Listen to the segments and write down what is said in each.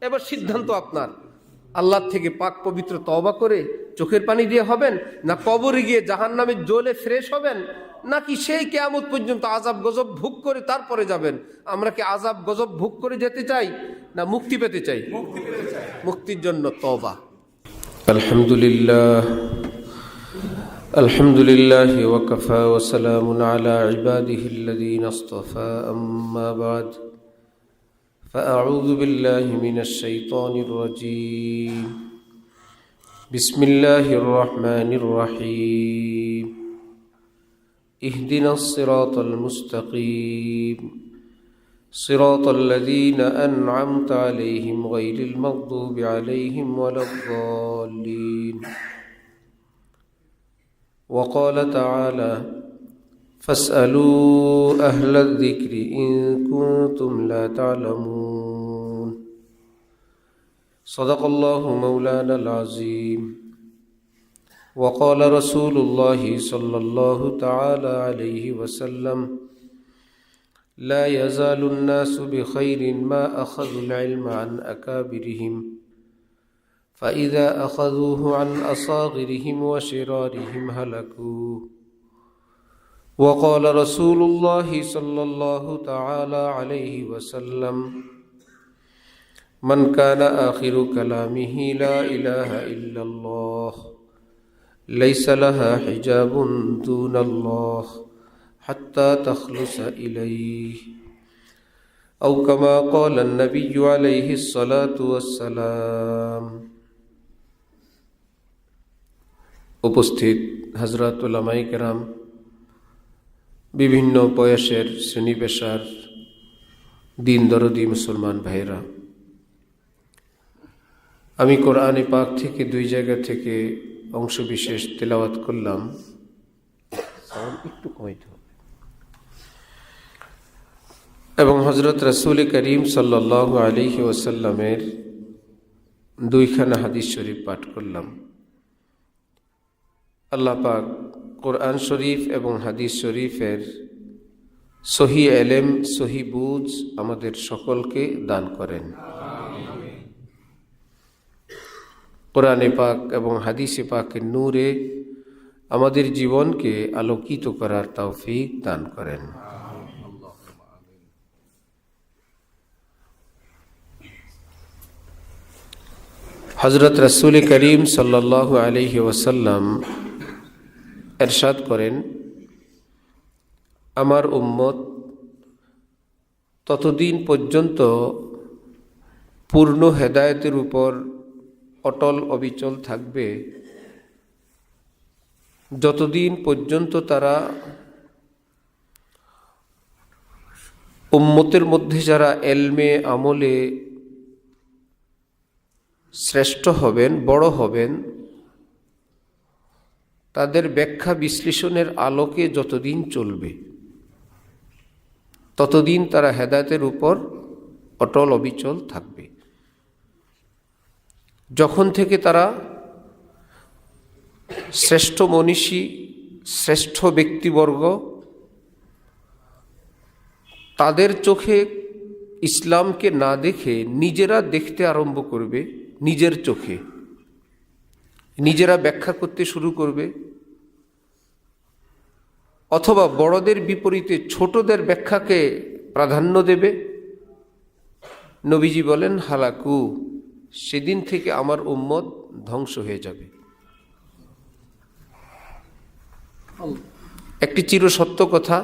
এবার সিদ্ধান্ত আপনার। আল্লাহর থেকে পাক পবিত্র তওবা করে চোখের পানি দিয়ে হবেন, না কবরে গিয়ে জাহান্নামের জ্বলে ফ্রেশ হবেন, নাকি সেই কিয়ামত পর্যন্ত আযাব গজব ভোগ করে তারপরে যাবেন? আমরা কি আযাব গজব ভোগ করে যেতে চাই, না মুক্তি পেতে চাই? মুক্তির জন্য তওবা। আলহামদুলিল্লাহ, আলহামদুলিল্লাহ ওয়া কাফা ওয়া সালামুন আলা ইবাদিহিল্লাযীনা ইসতাফা, আম্মা বা'দ। فأعوذ بالله من الشيطان الرجيم. بسم الله الرحمن الرحيم. اهدنا الصراط المستقيم صراط الذين أنعمت عليهم غير المغضوب عليهم ولا الضالين. وقال تعالى: فاسألوا أهل الذكر إن كنتم لا تعلمون. صدق الله مولانا العظيم. وقال رسول الله صلى الله تعالى عليه وسلم: لا يزال الناس بخير ما أخذوا العلم عن أكابرهم، فإذا أخذوه عن أصاغرهم وشرارهم هلكوا. وقال رسول الله صلى الله تعالى عليه وسلم: من كان آخر كلامه لا إله إلا الله ليس لها حجاب دون الله حتى تخلص إليه، أو كما قال النبي عليه الصلاة والسلام. উপস্থিত হযরত উলামায়ে কেরাম, বিভিন্ন বয়সের শ্রেণী পেশার দিন দরদি মুসলমান ভাইরা, আমি কোরআনে পাক থেকে দুই জায়গা থেকে অংশ বিশেষ তেলাওয়াত করলাম। একটু কমাইতে হবে। এবং হযরত রাসূল করিম সাল্লাল্লাহু আলাইহি ওয়াসাল্লামের দুইখানা হাদিস শরীফ পাঠ করলাম। আল্লাহ পাক কোরআন শরীফ এবং হাদিস শরীফের সহি এলেম, সহি বুঝ আমাদের সকলকে দান করেন। কোরআনে পাক এবং হাদিসে পাকের নূরে আমাদের জীবনকে আলোকিত করার তৌফিক দান করেন। হযরত রাসূল করিম সাল্লাল্লাহু আলাইহি ওয়াসাল্লাম ইরশাদ করেন, আমার উম্মত ততদিন পর্যন্ত পূর্ণ হেদায়েতের উপর অটল অবিচল থাকবে যতদিন পর্যন্ত তারা উম্মতের মধ্যে যারা এলমে আমলে শ্রেষ্ঠ হবেন, বড় হবেন, তাদের ব্যাখ্যা বিশ্লেষণের আলোকে যতদিন চলবে ততদিন তারা হেদায়েতের উপর অটল অবিচল থাকবে। যখন থেকে তারা শ্রেষ্ঠ মনীষী, শ্রেষ্ঠ ব্যক্তিবর্গ, তাদের চোখে ইসলামকে না দেখে নিজেরা দেখতে আরম্ভ করবে, নিজের চোখে নিজেরা ব্যাখ্যা করতে শুরু করবে, অথবা বড়দের বিপরীতে ছোটদের ব্যাখ্যাকে প্রাধান্য দেবে। নবীজি বলেন, হালাকু, সেদিন থেকে আমার উম্মত ধ্বংস হয়ে যাবে। একটি চিরসত্য কথা,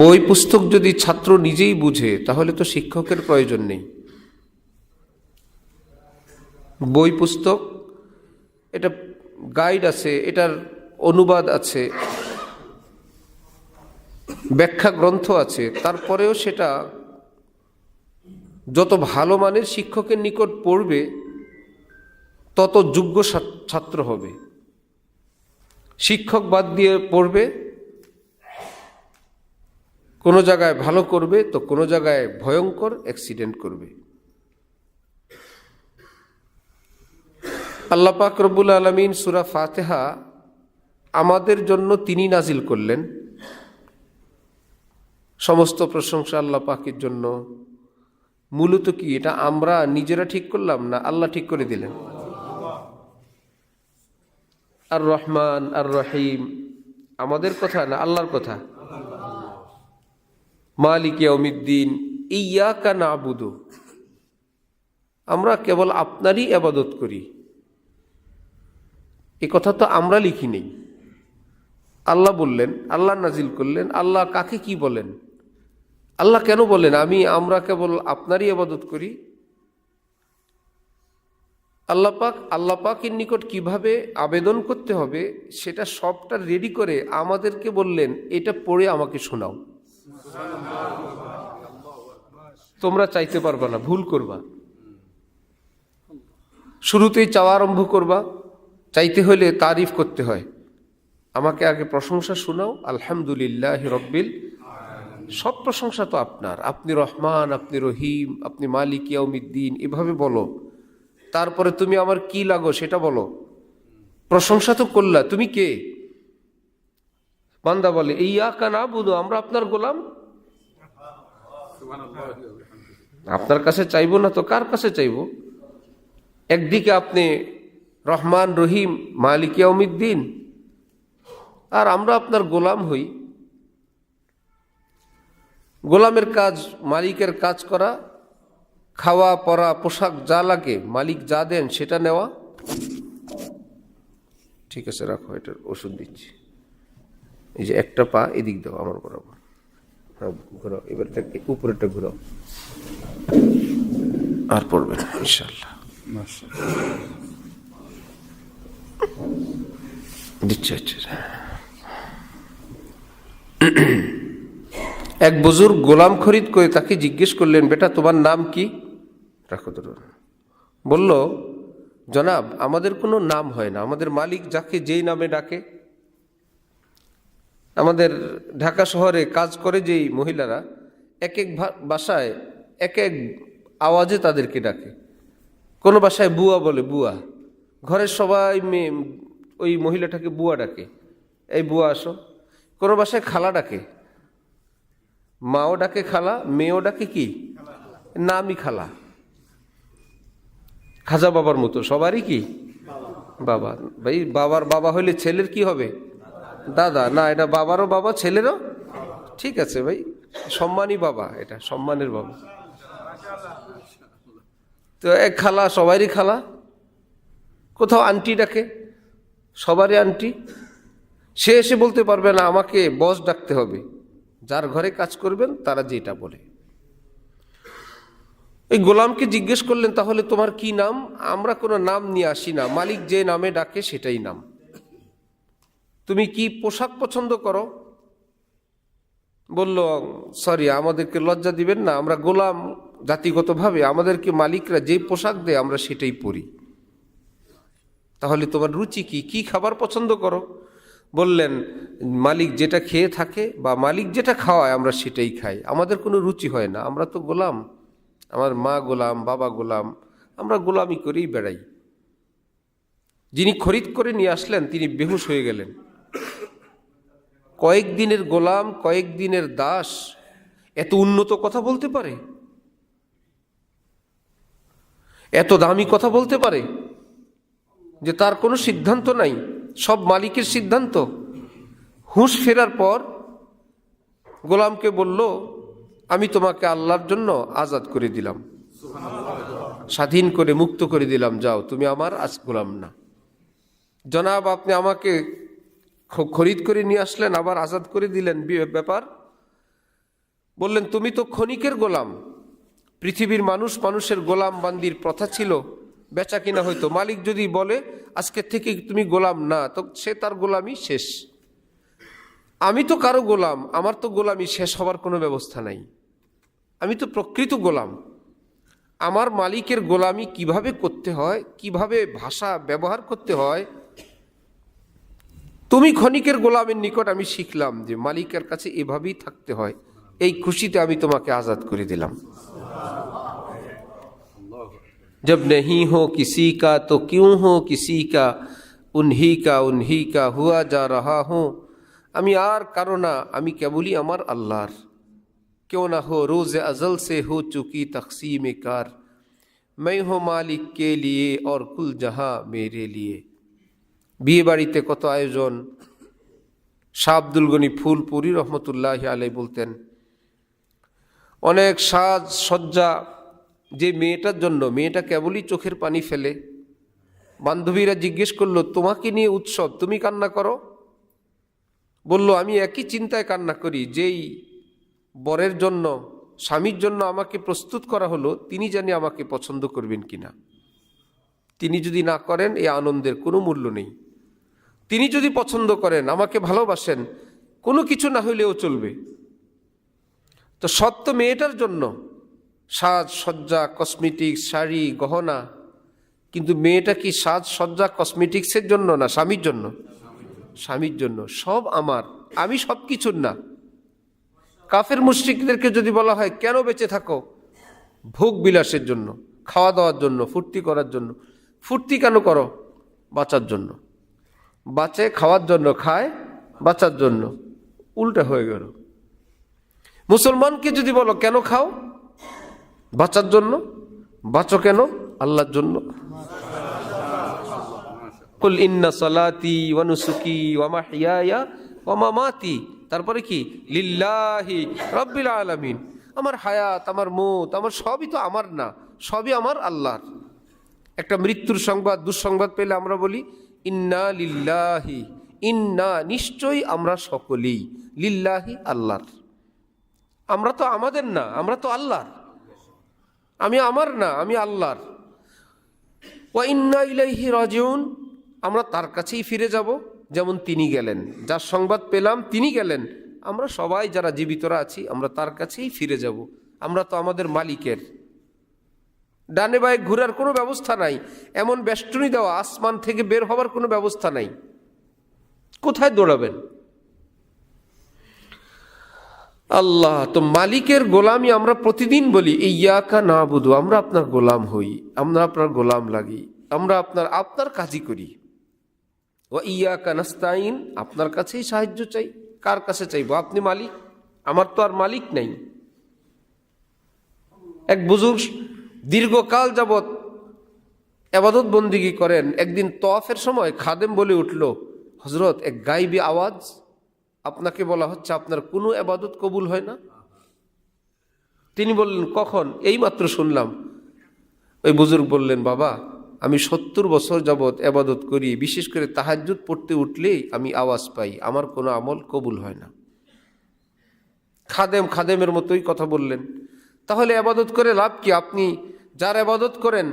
বই পুস্তক যদি ছাত্র নিজেই বুঝে তাহলে তো শিক্ষকের প্রয়োজন নেই। বই পুস্তক, এটা গাইড আছে, এটার অনুবাদ আছে, ব্যাখ্যা গ্রন্থ আছে, তারপরেও সেটা যত ভালো মানের শিক্ষকের নিকট পড়বে তত যোগ্য ছাত্র হবে। শিক্ষক বাদ দিয়ে পড়বে, কোনো জায়গায় ভালো করবে তো কোনো জায়গায় ভয়ঙ্কর অ্যাক্সিডেন্ট করবে। আল্লাহ পাক রব্বুল আলামিন সূরা ফাতিহা আমাদের জন্য তিনি নাজিল করলেন। সমস্ত প্রশংসা আল্লাহ পাকের জন্য। মূলত কি এটা আমরা নিজেরা ঠিক করলাম না আল্লাহ ঠিক করে দিলেন? আর রহমান আর রহিম আমাদের কথা না আল্লাহর কথা? মালিক ইয়াউমিদ্দিন ইয়্যাকা না'বুদু, আমরা কেবল আপনারই ইবাদত করি, এ কথা তো আমরা লিখি নেই। আল্লাহ বললেন, আল্লাহ নাজিল করলেন। আল্লাহ কাকে কি বলেন? আল্লাহ কেন বলেন আমরা কেবল আপনারই ইবাদত করি? আল্লাহ পাকের নিকট কিভাবে আবেদন করতে হবে সেটা সবটা রেডি করে আমাদেরকে বললেন, এটা পড়ে আমাকে শোনাও। তোমরা চাইতে পারবা না, ভুল করবা। শুরুতেই চাওয়া আরম্ভ করবা, চাইতে হলে তারিফ করতে হয়। আমাকে আগে প্রশংসা শোনাও। আলহামদুলিল্লাহি রাব্বিল, সব প্রশংসা তো আপনার। আপনি রহমান, আপনি রহিম, আপনি মালিক ইয়াউমিদ্দিন, এভাবে বলো। তারপরে তুমি আমার কি লাগো সেটা বলো। প্রশংসা তো করলা, তুমি কে? বান্দা বলে ইয়্যাকা না'বুদু, আমরা আপনার গোলাম। আপনার কাছে চাইবো না তো কার কাছে চাইবো? একদিকে আপনি রহমান রহিম মালিক ইয়াউমিদ্দিন, আর আমরা আপনার গোলাম হই। গোলামের কাজ মালিকের কাজ করা, খাওয়া পরা পোশাক যা লাগে মালিক যা দেন সেটা নেওয়া। ঠিক আছে, রাখো, এটার ওষুধ দিচ্ছি। এই যে একটা পা এদিক দাও আমার বরাবর, হ্যাঁ ঘোরাও, এবার উপরেরটা ঘোরাও, আর পড়বে না ইনশাআল্লাহ। দিচ্ছি। এক বুজুর্গ গোলাম খরিদ করে তাকে জিজ্ঞেস করলেন, বেটা তোমার নাম কি? রাখো তো। বলল, জনাব আমাদের কোনো নাম হয় না, আমাদের মালিক যাকে যেই নামে ডাকে। আমাদের ঢাকা শহরে কাজ করে যেই মহিলারা, এক এক বাসায় এক এক আওয়াজে তাদেরকে ডাকে। কোনো বাসায় বুয়া বলে, বুয়া। ঘরের সবাই ওই মহিলাটাকে বুয়া ডাকে, এই বুয়া আসো। কোনো বাসায় খালা ডাকে, মাও ডাকে খালা, মেয়েও ডাকে কি নামই খালা। খাজা বাবার মতো সবারই কি বাবা। ভাই বাবার বাবা হলে ছেলের কি হবে? দাদা। না, এটা বাবারও বাবা ছেলেরও, ঠিক আছে ভাই, সম্মানী বাবা, এটা সম্মানের বাবা। তো এক খালা সবারই খালা। কোথাও আন্টি ডাকে, সবারই আন্টি। সে এসে বলতে পারবে না আমাকে বস ডাকতে হবে, যার ঘরে কাজ করবেন তারা যেটা বলে। এই গোলামকে জিজ্ঞেস করলেন, তাহলে তোমার কি নাম? আমরা কোনো নাম নিয়ে আসি না, মালিক যে নামে ডাকে সেটাই নাম। তুমি কি পোশাক পছন্দ করো? বলল, সরি আমাদেরকে লজ্জা দিবেন না, আমরা গোলাম জাতিগতভাবে, আমাদেরকে মালিকরা যে পোশাক দেয় আমরা সেটাই পরি। তাহলে তোমার রুচি কি? কি খাবার পছন্দ করো? বললেন, মালিক যেটা খেয়ে থাকে বা মালিক যেটা খাওয়ায় আমরা সেটাই খাই, আমাদের কোনো রুচি হয় না, আমরা তো গোলাম। আমার মা গোলাম, বাবা গোলাম, আমরা গোলামি করেই বেড়াই। যিনি খরিদ করে নিয়ে আসলেন তিনি বেহুশ হয়ে গেলেন। কয়েকদিনের গোলাম, কয়েকদিনের দাস এত উন্নত কথা বলতে পারে, এত দামি কথা বলতে পারে যে তার কোনো সিদ্ধান্ত নাই, সব মালিকের সিদ্ধান্ত। হুঁশ ফেরার পর গোলামকে বলল, আমি তোমাকে আল্লাহর জন্য আজাদ করে দিলাম, স্বাধীন করে মুক্ত করে দিলাম, যাও তুমি আমার আজ গোলাম না। জনাব আপনি আমাকে খরিদ করে নিয়ে আসলেন, আবার আজাদ করে দিলেন, ব্যাপার? বললেন, তুমি তো ক্ষণিকের গোলাম। পৃথিবীর মানুষের গোলাম বান্দির প্রথা ছিল, বেচা কিনা হয়তো। মালিক যদি বলে আজকের থেকে তুমি গোলাম না, তো সে তার গোলামি শেষ। আমি তো কারো গোলাম, আমার তো গোলামি শেষ হবার কোনো ব্যবস্থা নাই। আমি তো প্রকৃত গোলাম। আমার মালিকের গোলামি কিভাবে করতে হয়, কিভাবে ভাষা ব্যবহার করতে হয়, তুমি ক্ষণিকের গোলামের নিকট আমি শিখলাম যে মালিকের কাছে এভাবেই থাকতে হয়। এই খুশিতে আমি তোমাকে আজাদ করে দিলাম। जब नहीं हो किसी का तो क्यों हो किसी का, उन्हीं का हुआ जा रहा हूँ। আমি আর কারো না, আমি কেবলই আমার আল্লাহর। क्यों ना हो रोज़ अज़ल से हो चुकी तक़सीम कार, मैं हूँ मालिक के लिए और कुल जहां मेरे लिए। বিয়ে বাড়িতে কত আয়োজন। শাহ আব্দুল গনি ফুলপুরি রহমতুল্লাহি আলাইহি বলতেন, অনেক সাজ সজ্জা যে মেয়েটার জন্য, মেয়েটা কেবলই চোখের পানি ফেলে। বান্ধবীরা জিজ্ঞেস করলো, তোমাকে নিয়ে উৎসব, তুমি কান্না করো? বলল, আমি একই চিন্তায় কান্না করি, যেই বরের জন্য, স্বামীর জন্য আমাকে প্রস্তুত করা হলো, তিনি জানি আমাকে পছন্দ করবেন কিনা। তিনি যদি না করেন, এই আনন্দের কোনো মূল্য নেই। তিনি যদি পছন্দ করেন, আমাকে ভালোবাসেন, কোনো কিছু না হইলেও চলবে। তো সত্য মেয়েটার জন্য সাজ সজ্জা, কসমেটিক্স, শাড়ি, গহনা। কিন্তু মেয়েটা কি সাজ সজ্জা কসমেটিক্সের জন্য না স্বামীর জন্য? স্বামীর জন্য। সব আমার, আমি সব কিছুর না। কাফের মুশরিকদেরকে যদি বলা হয় কেন বেঁচে থাকো, ভোগ বিলাসের জন্য, খাওয়া দাওয়ার জন্য, ফুর্তি করার জন্য। ফুর্তি কেন করো? বাঁচার জন্য। বাঁচে খাওয়ার জন্য, খায় বাঁচার জন্য। উল্টা হয়ে গেল। মুসলমানকে যদি বলো কেন খাও, বাঁচার জন্য। বাঁচো কেন? আল্লাহর জন্য। কুল ইন্না সালাতি ওয়া নুসুকি ওয়া মাহইয়ায়া ওয়া মামাতি, তারপরে কি? লিল্লাহি রাব্বিল আলামিন। আমার হায়াত, আমার মৌত, আমার সবই তো আমার না, সবই আমার আল্লাহর। একটা মৃত্যুর সংবাদ, দুঃসংবাদ পেলে আমরা বলি ইন্না লিল্লাহি, ইন্না নিশ্চয়ই আমরা সকলেই, লিল্লাহি আল্লাহর। আমরা তো আমাদের না, আমরা তো আল্লাহর। আমি আমার না, আমি আল্লাহর। ওয়া ইন্না ইলাইহি রাজিউন, আমরা তার কাছেই ফিরে যাব, যেমন তিনি গেলেন। যার সংবাদ পেলাম তিনি গেলেন, আমরা সবাই যারা জীবিতরা আছি আমরা তার কাছেই ফিরে যাব। আমরা তো আমাদের মালিকের। ডানে বায়ে ঘোরার কোনো ব্যবস্থা নাই, এমন বেষ্টনী দেওয়া, আসমান থেকে বের হওয়ার কোনো ব্যবস্থা নাই। কোথায় দৌড়াবেন? আল্লাহ তো মালিকের গোলামি আমরা প্রতিদিন বলি, ইয়্যাকা না'বুদু, আমরা আপনার গোলাম হই, আমরা আপনার গোলাম লাগি, আমরা আপনার কাজই করি। ওয়া ইয়্যাকা নাস্তাইন, আপনার কাছেই সাহায্য চাই। কার কাছে চাইবো? আপনি মালিক, আমার তো আর মালিক নাই। এক বুজুর্গ দীর্ঘকাল যাবৎ ইবাদত বন্দিগি করেন। একদিন তওয়াফের সময় খাদেম বলে উঠল, হযরত, এক গায়বী আওয়াজ, আপনাকে বলা হচ্ছে আপনার কোনো ইবাদত কবুল হয় না। তিনি বললেন, কখন? এইমাত্র শুনলাম। ওই বুজুর্গ বললেন, বাবা, আমি 70 বছর যাবৎ ইবাদত করি, বিশেষ করে তাহাজ্জুদ পড়তে উঠলেই আমি আওয়াজ পাই, আমার কোনো আমল কবুল হয় না। খাদেমের মতোই কথা বললেন। তাহলে ইবাদত করে লাভ কি? আপনি যার ইবাদত করেন,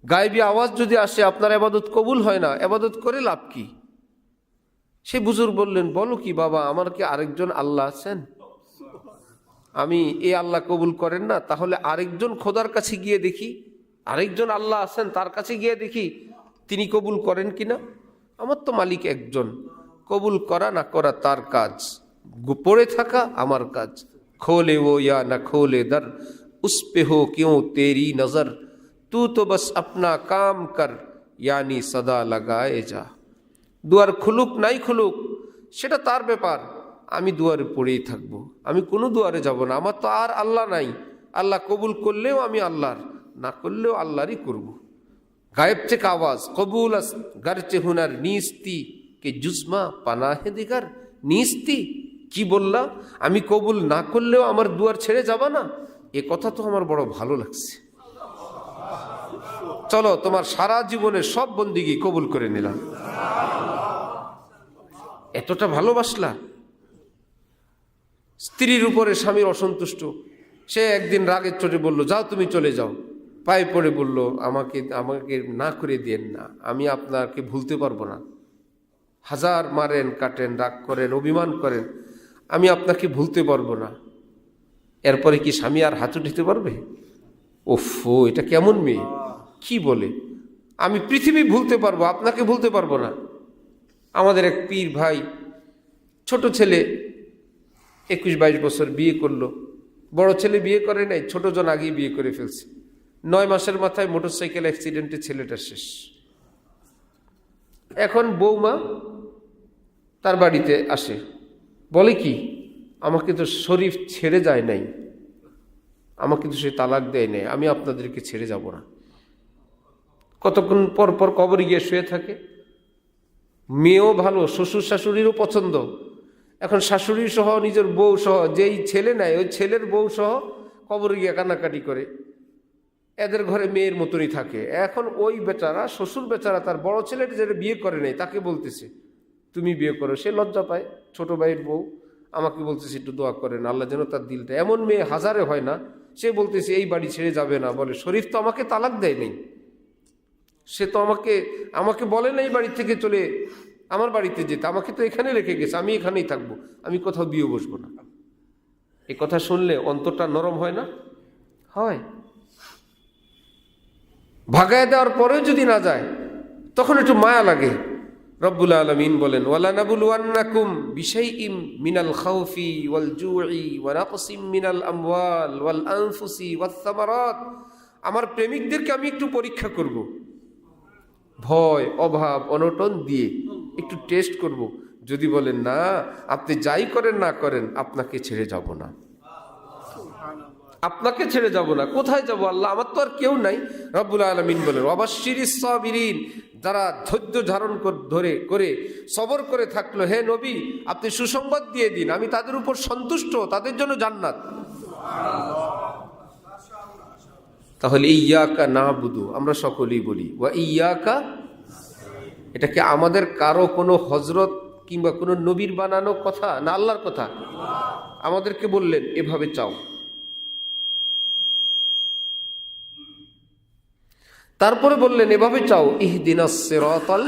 গায়বী আওয়াজ যদি আসে আপনার ইবাদত কবুল হয় না, ইবাদত করে লাভ কি? সে বুজুর্গ বললেন, বলো কি বাবা, আমার কি আরেকজন আল্লাহ আছেন? আমি এই আল্লাহ কবুল করেন না, তাহলে আরেকজন খোদার কাছে গিয়ে দেখি, আরেকজন আল্লাহ আছেন, তার কাছে গিয়ে দেখি তিনি কবুল করেন কিনা। আমার তো মালিক একজন, কবুল করা না করা তার কাজ, পড়ে থাকা আমার কাজ। खोले वो या न खोले दर, उस पे हो क्यों तेरी नजर, तू तो बस अपना काम कर, यानी सदा लगाए जा। দুয়ার খুলুক নাই খুলুক সেটা তার ব্যাপার, আমি দুয়ারে পড়েই থাকবো, আমি কোনো দুয়ারে যাব না। আমার তো আর আল্লাহ নাই, আল্লাহ কবুল করলেও আমি আল্লাহর, না করলেও আল্লাহরই করব। গায়েব থেকে আওয়াজ, কবুল গারচে হুনার নিস্তি কে জুজমা পানাহে দিগার, নিস্তি কি বললা? আমি কবুল না করলেও আমার দুয়ার ছেড়ে যাবা না? এ কথা তো আমার বড় ভালো লাগছে। চলো তোমার সারা জীবনের সব বন্দিগি কবুল করে নিলাম। এতটা ভালোবাসলা। স্ত্রীর উপরে স্বামীর অসন্তুষ্ট, সে একদিন রাগের চোটে বলল, যাও তুমি চলে যাও। পায়ে পড়ে বলল, আমাকে না করে দিয়েন না, আমি আপনাকে ভুলতে পারবো না। হাজার মারেন কাটেন, রাগ করেন, অভিমান করেন, আমি আপনাকে ভুলতে পারবো না। এরপরে কি স্বামী আর হাত উঠাতে পারবে? ওফো, এটা কেমন মেয়ে, কি বলে? আমি পৃথিবী ভুলতে পারবো, আপনাকে ভুলতে পারবো না। আমাদের এক পীর ভাই, ছোট ছেলে 21-22 বছর, বিয়ে করলো। বড় ছেলে বিয়ে করে নাই, ছোট জন আগেই বিয়ে করে ফেলছে। 9 মাসের মাথায় মোটরসাইকেল অ্যাক্সিডেন্টে ছেলেটা শেষ। এখন বৌমা তার বাড়িতে আসে, বলে কি, আমাকে তো শরীফ ছেড়ে যায় নাই, আমাকে তো সে তালাক দেয় নাই, আমি আপনাদেরকে ছেড়ে যাব না। কতক্ষণ পর পর কবরে গিয়ে শুয়ে থাকে। মেয়েও ভালো, শ্বশুর শাশুড়িরও পছন্দ। এখন শাশুড়ি সহ নিজের বউ সহ যেই ছেলে নেয় ওই ছেলের বউ সহ কবরে গিয়ে কান্নাকাটি করে। এদের ঘরে মেয়ের মতনই থাকে। এখন ওই বেচারা, শ্বশুর বেচারা তার বড় ছেলেটা যেটা বিয়ে করে নেই তাকে বলতেছে তুমি বিয়ে করো। সে লজ্জা পায়, ছোট ভাইয়ের বউ আমাকে বলতেছে একটু দোয়া করেন আল্লাহ যেন তার দিলটা। এমন মেয়ে হাজারে হয় না। সে বলতেছে এই বাড়ি ছেড়ে যাবে না। বলে শরীফ তো আমাকে তালাক দেয় নেই, সে তো আমাকে বলে না এই বাড়ি থেকে চলে আমার বাড়িতে যেতে, আমাকে তো এখানে রেখে গেছে, আমি এখানেই থাকবো, আমি কোথাও বিয়ে বসবো না। এই কথা শুনলে অন্তরটা নরম হয় না? হয়। ভাগায় দেওয়ার পরেও যদি না যায় তখন একটু মায়া লাগে। রব্বুল আলামিন বলেন ওয়ালানাবুলুয়ান্নাকুম বিশাইইম মিনাল খাউফি ওয়াল জুই ওয়া নাকসিম মিনাল আমওয়াল ওয়াল আনফুসি ওয়াস সামারাত। আমার প্রেমিকদেরকে আমি একটু পরীক্ষা করব, ভয় অভাব অনটন দিয়ে একটু টেস্ট করব। যদি বলেন না আপনি যাই করেন না করেন আপনাকে ছেড়ে যাব না, আপনাকে ছেড়ে যাব না। কোথায় যাব আল্লাহ, আমার তো আর কেউ নাই। রব্বুল আলামিন বলেন ওয়াবাশশিরিস সাবিরিন, যারা ধৈর্য ধারণ করে সবর করে থাকলো, হে নবী আপনি সুসংবাদ দিয়ে দিন, আমি তাদের উপর সন্তুষ্ট, তাদের জন্য জান্নাত। তাহলে ইয়াকা নাবুদু আমরা সকলেই বলি ওয়া ইয়াকা, এটা কি আমাদের কারো কোনো হযরত কিংবা কোনো নবীর বানানো কথা না আল্লাহর কথা? আমাদেরকে বললেন এভাবে চাও। তারপরে বললেন এভাবে চাও ইহদিনাস সিরাতাল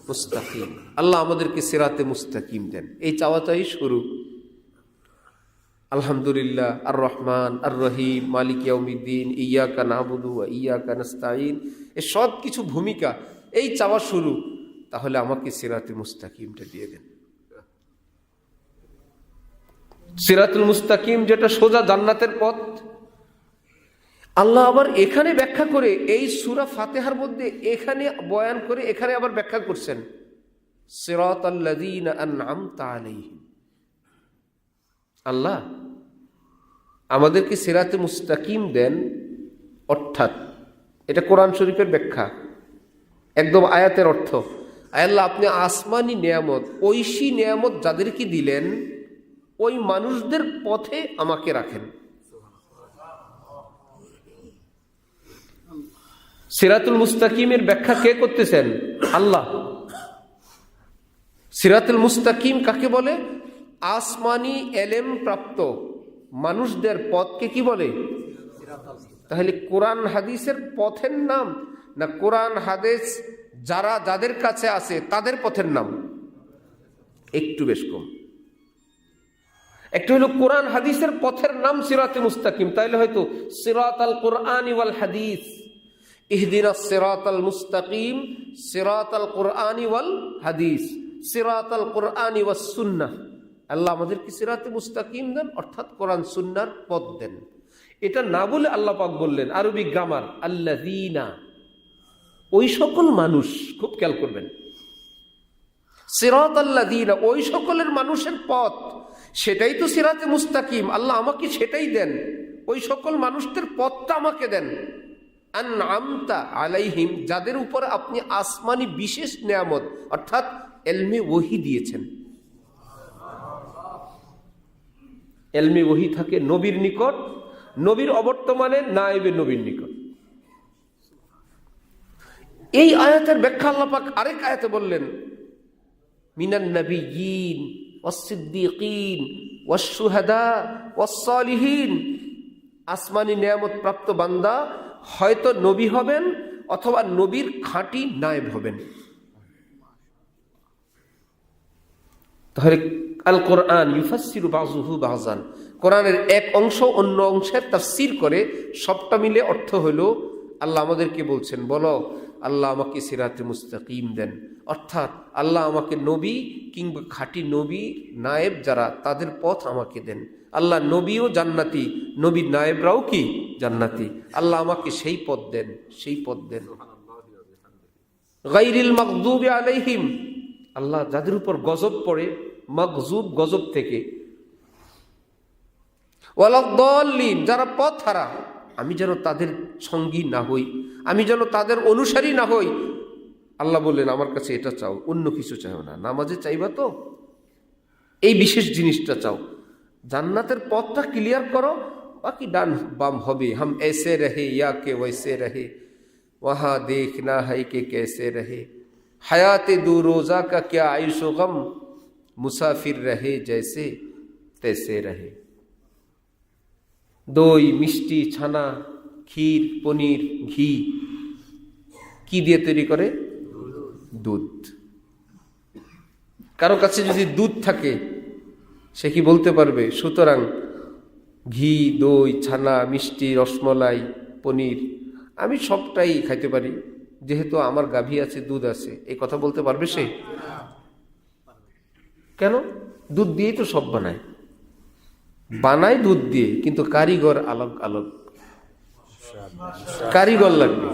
মুস্তাকিম, আল্লাহ আমাদেরকে সিরাতে মুস্তাকিম দেন। এই চাওয়াটাই শুরু। আলহামদুলিল্লাহ, আর রহমান আর রহিম, মালিক ইয়াউমিদ্দিন, ইয়াকা নাবুদু ওয়া ইয়াকা নাস্তাইন, এই সব কিছু ভূমিকা, এই চাওয়া শুরু। তাহলে আমাকে সিরাতে মুস্তাকিমটা দিয়ে দেন। সিরাতুল মুস্তাকিম যেটা সোজা জান্নাতের পথ। আল্লাহ আবার এখানে ব্যাখ্যা করে, এই সূরা ফাতিহার মধ্যে এখানে বয়ান করে এখানে আবার ব্যাখ্যা করছেন সিরাতাল্লাযীনা আন'আমতা আলাইহিম। আল্লাহ আমাদেরকে সিরাতে মুস্তাকিম দেন, অর্থাৎ এটা কোরআন শরীফের ব্যাখ্যা, একদম আয়াতের অর্থ। আল্লাহ আপনি আসমানি নিয়ামত, ঐশী নিয়ামত যাদেরকে দিলেন ওই মানুষদের পথে আমাকে রাখেন। সিরাতুল মুস্তাকিমের ব্যাখ্যা কে করতেছেন? আল্লাহ। সিরাতুল মুস্তাকিম কাকে বলে? আসমানি এলেম প্রাপ্ত মানুষদের পথকে কি বলে? তাহলে কোরআন হাদিসের পথের নাম না কোরআন হাদিস যাদের কাছে আছে তাদের পথের নাম? একটু বেশ কম। একটা হলো কোরআন হাদিসের পথের নাম সিরাতে মুস্তাকিম, তাইলে হয়তো সিরাতাল কুরআনি ওয়াল হাদিস, ইহদিনাস সিরাতাল মুস্তাকিম সিরাতাল কুরআনি ওয়াল হাদিস, সিরাতাল কুরআনি ওয়াস সুন্নাহ। আল্লাহ আমাদেরকে সিরাতে মুস্তাকিম দেন, অর্থাৎ কোরআন সুন্নাহর পথ দেন। এটা না বলে আল্লাহ পাক বললেন আরবি গ্রামার আল্লাযীনা, ওই সকল মানুষ, খুব খেয়াল করবেন, সিরাতাল্লাযীনা ওই সকলের মানুষের পথ, সেটাই তো সিরাতে মুস্তাকিম। আল্লাহ আমাকে সেটাই দেন, ওই সকল মানুষদের পথটা আমাকে দেন। আন'আমতা আলাইহিম, যাদের উপর আপনি আসমানি বিশেষ নিয়ামত অর্থাৎ ইলমে ওহী দিয়েছেন। ইলমে ওহী থাকে নবীর নিকট, নবীর অবর্তমানে নায়েবে নবীর নিকট। এই আয়াতের ব্যাখ্যা আল্লাহ পাক আরেক আয়াতে বললেন মিনান নাবিয়্যিন ওয়াস সিদ্দীকিন ওয়াস শুহাদা ওয়াস সালিহিন। আসমানি নিয়ামত প্রাপ্ত বান্দা হয়তো নবী হবেন অথবা নবীর খাঁটি নায়েব হবেন। তাহলে আল কোরআন ইউফাসসিরু বাযুহু বাযান, কোরআনের এক অংশ অন্য অংশের তাফসীর করে, সবটা মিলে অর্থ হলো আল্লাহ আমাদেরকে বলছেন বলো আল্লাহ আমাকে সিরাতে মুস্তাকিম দেন, অর্থাৎ আল্লাহ আমাকে নবী কিংবা খাঁটি নবী নায়েব যারা তাদের পথ আমাকে দেন। আল্লাহ নবীও জান্নাতি, নবীর নায়েবরাও কি জান্নাতি। আল্লাহ আমাকে সেই পথ দেন, সেই পথ দেন। গায়রিল মাগদুবি আলাইহিম, আল্লাহ যাদের উপর গজব পড়ে, মাগজুব গজব থেকে, ওয়ালাদ-দাল্লিন, যারা পথ হারা, আমি যেন তাদের সঙ্গী না হই, আমি যেন তাদের অনুসারী না হই। আল্লাহ বললেন আমার কাছে এটা চাও, অন্য কিছু চাও না। নামাজে চাইবা তো এই বিশেষ জিনিসটা চাও, জান্নাতের পথটা ক্লিয়ার করো, বাকি ডান বাম হবে। হাম ऐसे रहे या के वैसे रहे, वहाँ देखना है कि कैसे रहे, हयात दो रोज़ा का क्या आयुष गम, मुसाफिर रहे जैसे तैसे रहे। দই, মিষ্টি, ছানা, ক্ষীর, পনির, ঘি কি দিয়ে তৈরি করে? দুধ। কারো কাছে যদি দুধ থাকে সে কি বলতে পারবে সুতরাং ঘি, দই, ছানা, মিষ্টি, রসমলাই, পনির আমি সবটাই খাইতে পারি যেহেতু আমার গাভী আছে, দুধ আছে, এই কথা বলতে পারবে সে? কেন? দুধ দিয়েই তো সব বানায়, বানায় দুধ দিয়ে, কিন্তু কারিগর আলাদা আলাদা, কারিগর লাগবে।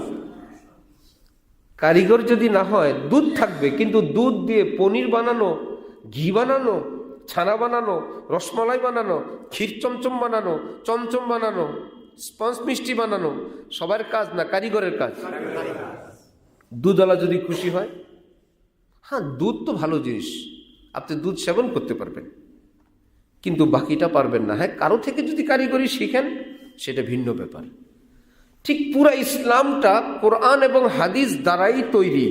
কারিগর যদি না হয় দুধ থাকবে, কিন্তু দুধ দিয়ে পনির বানানো, ঘি বানানো, ছানা বানানো, রসমালাই বানানো, ক্ষীর চমচম বানানো, চমচম বানানো, স্পঞ্জ মিষ্টি বানানো সবার কাজ না, কারিগরের কাজ। দুধওয়ালা যদি খুশি হয়, হ্যাঁ দুধ তো ভালো জিনিস, আপনি দুধ সেবন করতে পারবেন, কিন্তু বাকিটা পারবেন না। হ্যাঁ, কারো থেকে যদি কারিগরি শিখেন সেটা ভিন্ন ব্যাপার। ঠিক পুরা ইসলামটা কোরআন এবং হাদিস দ্বারাই তৈরি,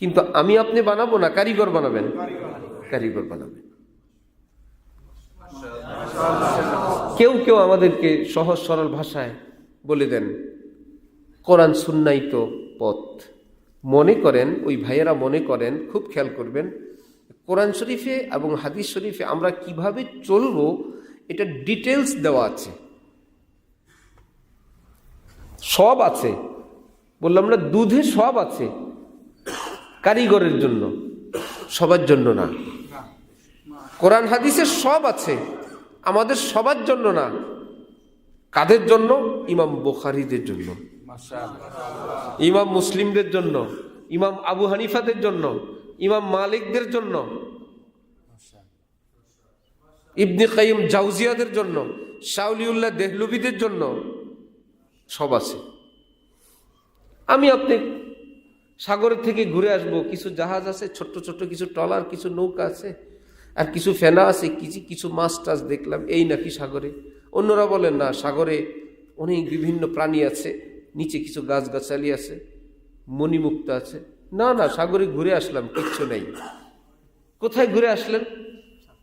কিন্তু আমি আপনি বানাবো না, কারিগর বানাবেন, কারিগর বানাবেন। কেউ কেউ আমাদেরকে সহজ সরল ভাষায় বলে দেন কোরআন সুন্নাই তো পথ। মনে করেন, ওই ভাইয়েরা মনে করেন, খুব খেয়াল করবেন, কোরআন শরীফে এবং হাদিস শরীফে আমরা কিভাবে চলবো এটা ডিটেলস দেওয়া আছে, সব আছে। বললাম না, দুধে সব আছে, কারিগরের জন্য, সবার জন্য না। কোরআন হাদিসে সব আছে, আমাদের সবার জন্য না। কাদের জন্য? ইমাম বুখারীদের জন্য, ইমাম মুসলিমদের জন্য, ইমাম আবু হানিফাদের জন্য, ইমাম মালিকদের জন্য, ইবনে কাইয়িম জাওজিয়াদের জন্য, শাওলিউল্লাহ দেহলভিদের জন্য, সব আছে। আমি আপনি সাগরের থেকে ঘুরে আসবো, কিছু জাহাজ আছে, ছোট্ট ছোট্ট কিছু ট্রলার, কিছু নৌকা আছে, আর কিছু ফেনা আছে, কিছু মাছ টাছ দেখলাম, এই নাকি সাগরে। অন্যরা বলেন না, সাগরে অনেক বিভিন্ন প্রাণী আছে, নিচে কিছু গাছগাছালি আছে, মণিমুক্তা আছে। না না, সাগরে ঘুরে আসলাম, কিচ্ছু নেই। কোথায় ঘুরে আসলেন?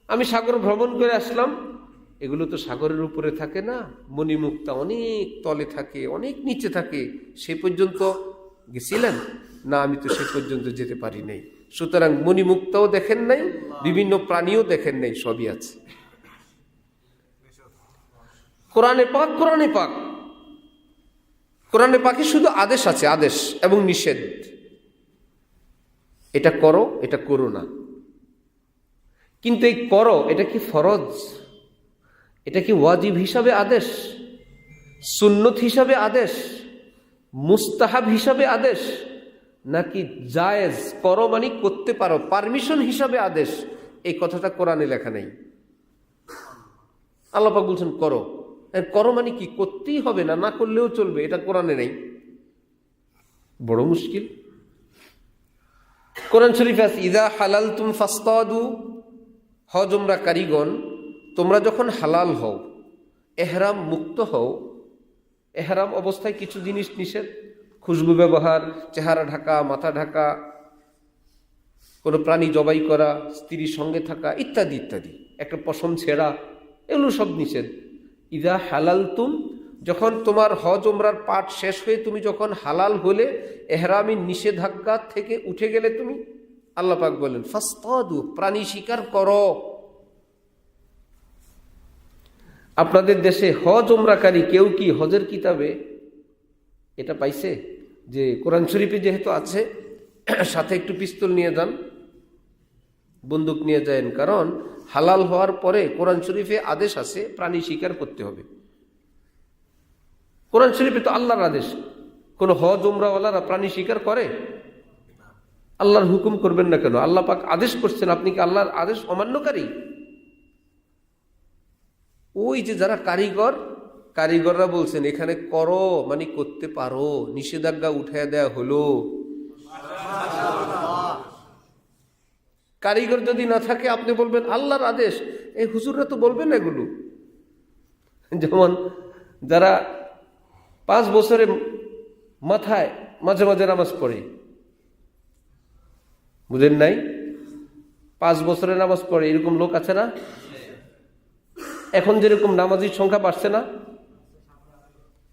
আমি সাগর ভ্রমণ করে আসলাম। এগুলো তো সাগরের উপরে থাকে না, মণিমুক্তা অনেক তলে থাকে, অনেক নিচে থাকে। সে পর্যন্ত গেছিলেন? না, আমি তো সে পর্যন্ত যেতে পারি নাই। সুতরাং মণিমুক্তাও দেখেন নাই, বিভিন্ন প্রাণীও দেখেন নাই, সবই আছে। কোরআনে পাক, কোরআনে পাক, কোরআনে পাকে শুধু আদেশ আছে, আদেশ এবং নিষেধ। এটা করো, এটা করো না। কিন্তু এই করো, এটা কি ফরজ? এটা কি ওয়াজিব হিসাবে আদেশ, সুন্নত হিসাবে আদেশ, মুস্তাহাব হিসাবে আদেশ, নাকি জায়েজ, করো মানে করতে পারো, পারমিশন হিসাবে আদেশ? এই কথাটা কোরআনে লেখা নেই। আল্লাহ পাক বলছেন করো। করো মানে কি? করতেই হবে, না না করলেও চলবে, এটা কোরআনে নেই। বড় মুশকিল। কোরআন শরীফে আছে ইযা হালালতুম ফাসতাদু, হজ উমরা কারিগণ, তোমরা যখন হালাল হও, এহরাম মুক্ত হও, এহরাম অবস্থায় কিছু জিনিস নিষেধ, খুশবু ব্যবহার, চেহারা ঢাকা, মাথা ঢাকা, কোনো প্রাণী জবাই করা, স্ত্রীর সঙ্গে থাকা, ইত্যাদি ইত্যাদি, একটা পশম ছেঁড়া, এগুলো সব নিষেধ। ইযা হালালতুম, যখন তোমার হজ উমরার পাঠ শেষ হয়ে তুমি যখন হালাল হলে, এহরামি নিষেধাজ্ঞা থেকে উঠে গেলে তুমি, আল্লাহ পাক বলেন ফাসতাদু, প্রাণী শিকার করো। আপনাদের দেশে হজ উমরাকারী কেউ কি হজের কিতাবে এটা পাইছে যে কোরআন শরীফে যেহেতু আছে সাথে একটু পিস্তল নিয়ে যান, বন্দুক নিয়ে যান? কারণ হালাল হওয়ার পরে কোরআন শরীফে আদেশ আছে প্রাণী শিকার করতে হবে। কোরআন শরীফে তো আল্লাহর আদেশ, কোন হজ উমরাওয়ালারা প্রাণী শিকার করে? আল্লাহর হুকুম করবেন না কেন? আল্লাহ পাক আদেশ করছেন, আপনি কি আল্লাহর আদেশ অমান্যকারী? ওই যে যারা কারিগর, কারিগররা বলছেন এখানে করো মানে করতে পারো, নিষেধাজ্ঞা উঠায় দেয়া হলো। কারিগর যদি না থাকে আপনি বলবেন আল্লাহর আদেশ, এই হুজুররা তো বলবেন এগুলো। যেমন যারা 5 বছরের মাথায় মাঝে মাঝে নামাজ পড়ে, বুঝেন নাই? 5 বছরের নামাজ পড়ে এরকম লোক আছে না? এখন যেরকম নামাজির সংখ্যা বাড়ছে না,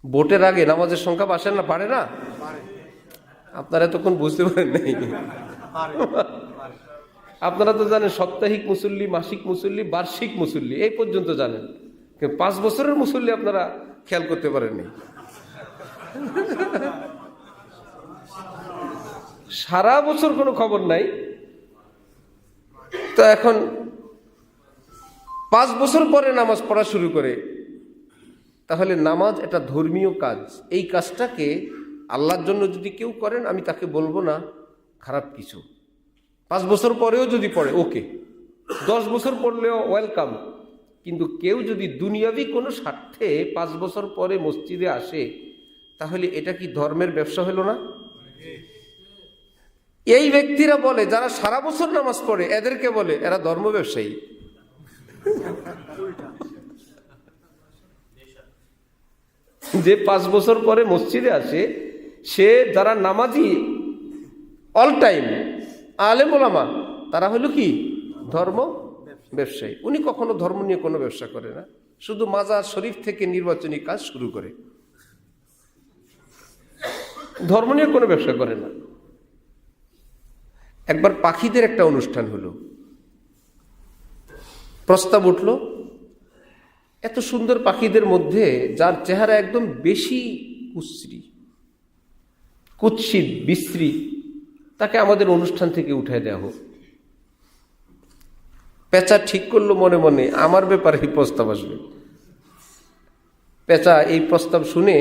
ভোটের আগে নামাজের সংখ্যা বাড়ে না, বাড়ে না? আপনারা তখন বুঝতে পারেন নাই। আপনারা তো জানেন সাপ্তাহিক মুসল্লি, মাসিক মুসল্লি, বার্ষিক মুসল্লি, এই পর্যন্ত জানেন, 5 বছরের মুসল্লি আপনারা খেয়াল করতে পারেননি। সারা বছর কোনো খবর নাই। তো এখন 5 বছর পরে নামাজ পড়া শুরু করে, তাহলে নামাজ এটা ধর্মীয় কাজ। এই কাজটাকে আল্লাহর জন্য যদি কেউ করেন, আমি তাকে বলবো না খারাপ কিছু। 5 বছর পরেও যদি পড়ে ওকে, 10 বছর পড়লেও ওয়েলকাম। কিন্তু কেউ যদি দুনিয়াবি কোনো স্বার্থে 5 বছর পরে মসজিদে আসে, তাহলে এটা কি ধর্মের ব্যবসা হলো না? এই ব্যক্তিরা বলে, যারা সারা বছর নামাজ পড়ে, এদেরকে বলে এরা ধর্ম ব্যবসায়ী। যে 5 বছর পরে মসজিদে আসে, সে যারা নামাজি অল টাইম আলেম ওলামা, তারা হলো কি ধর্ম ব্যবসায়ী। উনি কখনো ধর্ম নিয়ে কোনো ব্যবসা করে না, শুধু মাজার শরীফ থেকে নির্বাচনী কাজ শুরু করে, ধর্ম নিয়ে কোনো ব্যবসা করে না। একবার পাখিদের একটা অনুষ্ঠান হলো, প্রস্তাব উঠলো, এত সুন্দর পাখিদের মধ্যে যার চেহারা একদম বেশি কুশ্রী, কুৎসিত, বিশ্রী, তাকে আমাদের অনুষ্ঠান থেকে উঠায় দেওয়া হোক। পেঁচা ঠিক করলো মনে মনে আমার ব্যাপারে এই প্রস্তাব আসবে। পেঁচা এই প্রস্তাব শুনে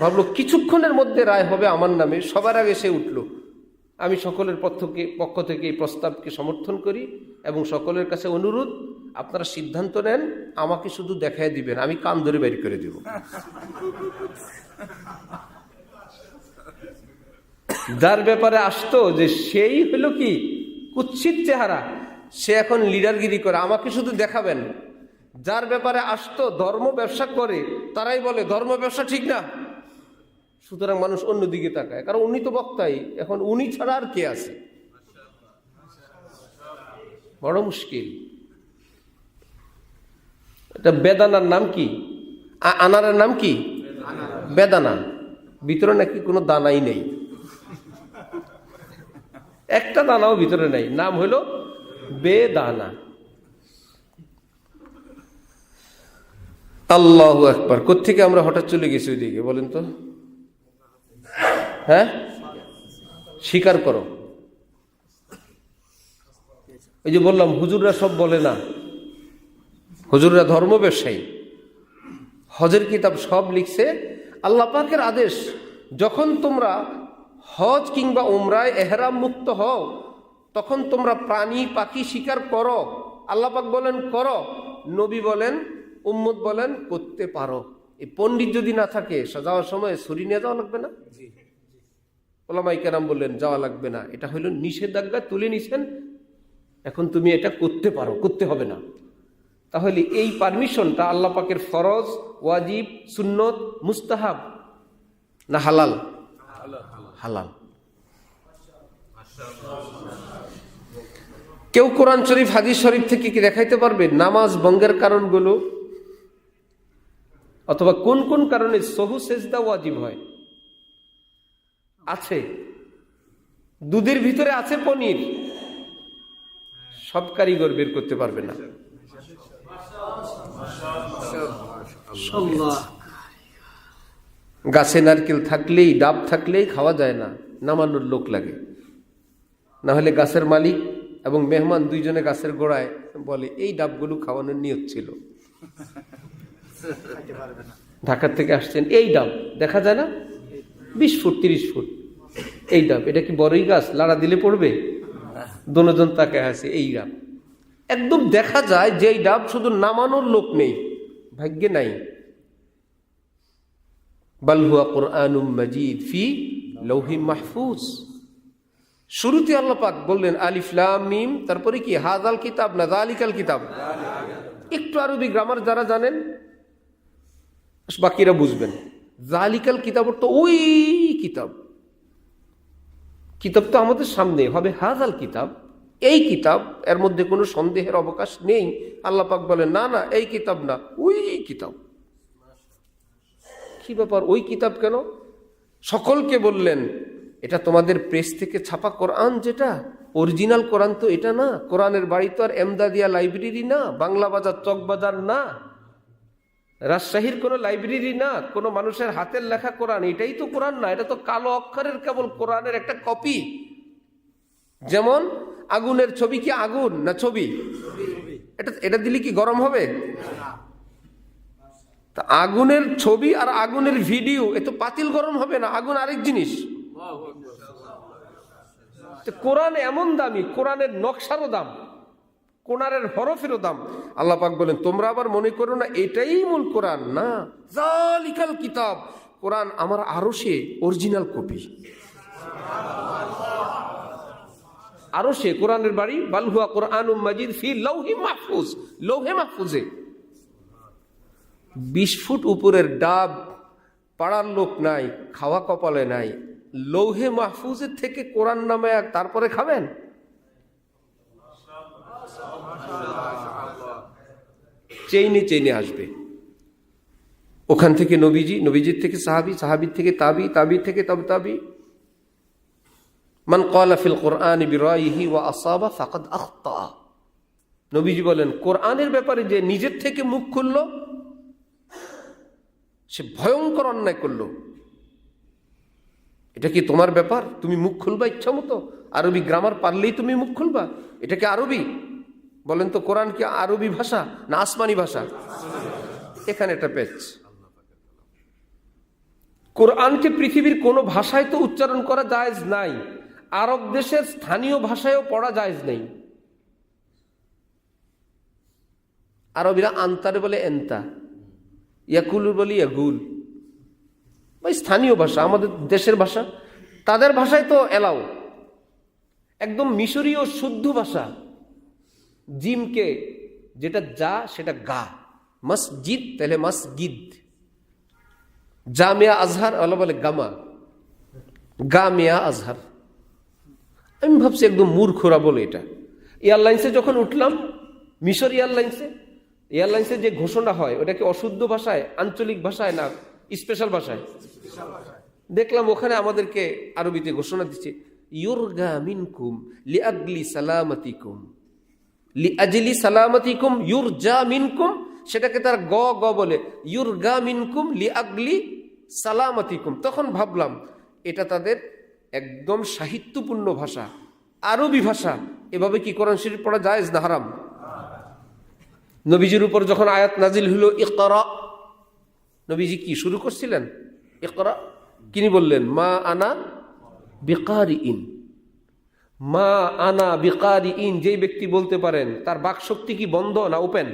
ভাবলো কিছুক্ষণের মধ্যে রায় হবে আমার নামে। সবার আগে সে উঠল, আমি সকলের পক্ষ থেকে এই প্রস্তাবকে সমর্থন করি এবং সকলের কাছে অনুরোধ, আপনারা সিদ্ধান্ত নেন, আমাকে শুধু দেখায় দিবেন, আমি কান ধরে বের করে দেব। যার ব্যাপারে আসতো যে সেই হলো কি কুৎসিত চেহারা, সে এখন লিডারগিরি করে, আমাকে শুধু দেখাবেন। যার ব্যাপারে আসতো ধর্ম ব্যবসা করে, তারাই বলে ধর্ম ব্যবসা ঠিক না। সুতরাং মানুষ অন্যদিকে তাকায়, কারণ উনি তো বক্তাই, এখন উনি ছাড়া আর কে আছে? বড় মুশকিল। এটা বেদানার নাম কি? আনারের নাম কি? বেদানা। ভিতরে নাকি কোনো দানাই নেই, একটা দানাও ভিতরে নেই, নাম হলো বেদানা। আল্লাহু আকবার। কোত্থেকে আমরা হঠাৎ চলে গেছি ওইদিকে বলেন তো? হ্যাঁ, স্বীকার করো। ওই যে বললাম হুজুররা সব বলে না, হুজুররা ধর্ম ব্যবসায়ী। হজের কিতাব সব লিখছে, আল্লাহ পাকের আদেশ, যখন তোমরা হজ কিংবা উমরায় এহরাম মুক্ত হও, তখন তোমরা প্রাণী পাখি শিকার করো। আল্লাহ পাক বলেন করো, নবী বলেন, উম্মত বলেন করতে পারো। এই পণ্ডিত যদি না থাকে, যাওয়ার সময় ছুরি নিয়ে যাওয়া লাগবে না? ওলামায়ে কেরাম বললেন যাওয়া লাগবে না, এটা হলো নিষেধাজ্ঞা তুলে নিছেন, এখন তুমি এটা করতে পারো, করতে হবে না। তাহলে এই পারমিশনটা আল্লাহ পাকের ফরজ, ওয়াজিব, সুন্নত, মুস্তাহাব না হালাল? হালাল। কেউ কোরআন শরীফ, হাদিস শরীফ থেকে কি দেখাইতে পারবে নামাজ ভঙ্গের কারণগুলো, অথবা কোন কোন কারণে সহু সেজদা ওয়াজিব হয়? আছে, দুধের ভিতরে আছে পনির, সব কারিগর বের করতে পারবে না। গাছে নারকেল থাকলেই, ডাব থাকলেই খাওয়া যায় না, নামানোর লোক লাগে। না হলে গাছের মালিক এবং মেহমান দুইজনে গাছের গোড়ায় বলে এই ডাবগুলো খাওয়ানোর নিয়ত ছিল, ঢাকার থেকে আসছেন, এই ডাব দেখা যায় না 20 ফুট 30 ফুট, এই ডাব, এটা কি বড়ই গাছ, লাড়া দিলে পড়বে? দোনোজন তাকে আছে, এই ডাব একদম দেখা যায় যে এই ডাব, শুধু নামানোর লোক নেই, ভাগ্যে নাই। বাল হুয়া কুরআনুম মাজিদ ফি লাউহিম মাহফুজ। শুরুতে আল্লাহ পাক বললেন আলিফ লাম মিম, তারপরে কি হাযাল কিতাব না যালিকাল কিতাব। একটু আরবি গ্রামার যারা জানেন বাকিরা বুঝবেন। যালিকাল কিতাব তো ওই কিতাব, কিতাব তো আমাদের সামনে হবে হাযাল কিতাব, এই কিতাব, এর মধ্যে কোনো সন্দেহের অবকাশ নেই। আল্লাহ পাক বলেন না না এই কিতাব না, ওই কিতাব। কি ব্যাপার, ওই কিতাব কেন? সকলকে বললেন এটা তোমাদের প্রেস থেকে ছাপা কোরআন, যেটা অরিজিনাল কোরআন তো এটা না। কোরআনের বাড়ি তো আর এমদাদিয়া লাইব্রেরি না, বাংলা বাজার চকবাজার না, রাজশাহীর কোনো লাইব্রেরি না, কোনো মানুষের হাতের লেখা কোরআন, এটাই তো কোরআন না। এটা তো কালো অক্ষরের কেবল কোরআনের একটা কপি। যেমন আগুনের ছবি কি আগুন না ছবি? এটা দিলে কি গরম হবে? তা আগুনের ছবি আর আগুনের ভিডিও, এ তো পাতিল গরম হবে না, আগুন আরেক জিনিস। কোরআন এমন দামি, কোরআনের নকশারও দাম, কোরআনের হরফেরও দাম। আল্লাহ পাক বলেন তোমরা আবার মনে করো না এটাই মূল কোরআন, না। যালিকাল কিতাব, কোরআন আমার আরশে অরিজিনাল কপি। আরশে কোরআনের বাড়ি, বাল হুয়া কুরআনুম মাজিদ ফি লাউহি মাহফুজ, লৌহে মাহফুজে। 20 ফুট উপরের ডাব, পাড়ার লোক নাই, খাওয়া কপালে নাই, লৌহে মাহফুজের থেকে কোরআন নামে তারপরে খাবেন? চেইনে চেইনে আসবে। ওখান থেকে নবীজি, নবীজির থেকে সাহাবী, সাহাবীর থেকে তাবি, তাবির থেকে তাবি। মান ক্বালা ফিল কুরআনি বিরাইহি ওয়া আসাবা ফাকাদ আখতা। নবীজি বলেন কোরআনের ব্যাপারে যে নিজের থেকে মুখ খুলল সে ভয়ঙ্কর অন্যায় করলো। এটা কি তোমার ব্যাপার? তুমি মুখ খুলবা ইচ্ছা মতো? আরবি গ্রামার পারলেই তুমি মুখ খুলবা? এটা কি আরবি? বলেন তো কোরআন কি আরবি ভাষা না আসমানি ভাষা? এখানে একটা পেচ। কোরআনকে পৃথিবীর কোনো ভাষায় তো উচ্চারণ করা জায়েজ নাই, আরব দেশের স্থানীয় ভাষায়ও পড়া জায়েজ নেই। আরবিরা আন্তারে বলে এন্তা, ইয়াকুলুর বলি ইয়াগুল, ভাই স্থানীয় ভাষা, আমাদের দেশের ভাষা। তাদের ভাষায় তো এলাও, একদম মিশরীয় শুদ্ধ ভাষা। জিমকে যেটা যা সেটা গা, মসজিদ তাহলে মসজিদ, জামিয়া আজহার আল্লাহ বলে গামা, গামিয়া আজহার। আমি ভাবছি একদম মূর্খরা বলে এটা। এয়ারলাইন্সে যখন উঠলাম, মিশর এয়ারলাইন্সে যে ঘোষণা হয় ওটা কি অশুদ্ধ ভাষায়, আঞ্চলিক ভাষায় না স্পেশাল ভাষায়? দেখলাম ওখানে আমাদেরকে আরবিতে ঘোষণা দিচ্ছে ইউরগা মিনকুম লিআজলি সালামাতিকুম, লিআজলি সালামাতিকুম ইউরজা মিনকুম, সেটাকে তার গ গ বলে ইউরগা মিনকুম লিআজলি সালামাতিকুম। তখন ভাবলাম এটা তাদের একদম সাহিত্যপূর্ণ ভাষা, আরবি ভাষা। এভাবে কি কোরআন শরীফ পড়া জায়েজ না হারাম? নবীজির উপর যখন আয়াত নাজিল হলো ইকরা, নবীজি কি শুরু করছিলেন? ইকরা। তিনি বললেন মা আনা বিকারিইন, মা আনা বিকারিইন। যেই ব্যক্তি বলতে পারেন তার বাক শক্তি কি বন্ধ না ওপেন?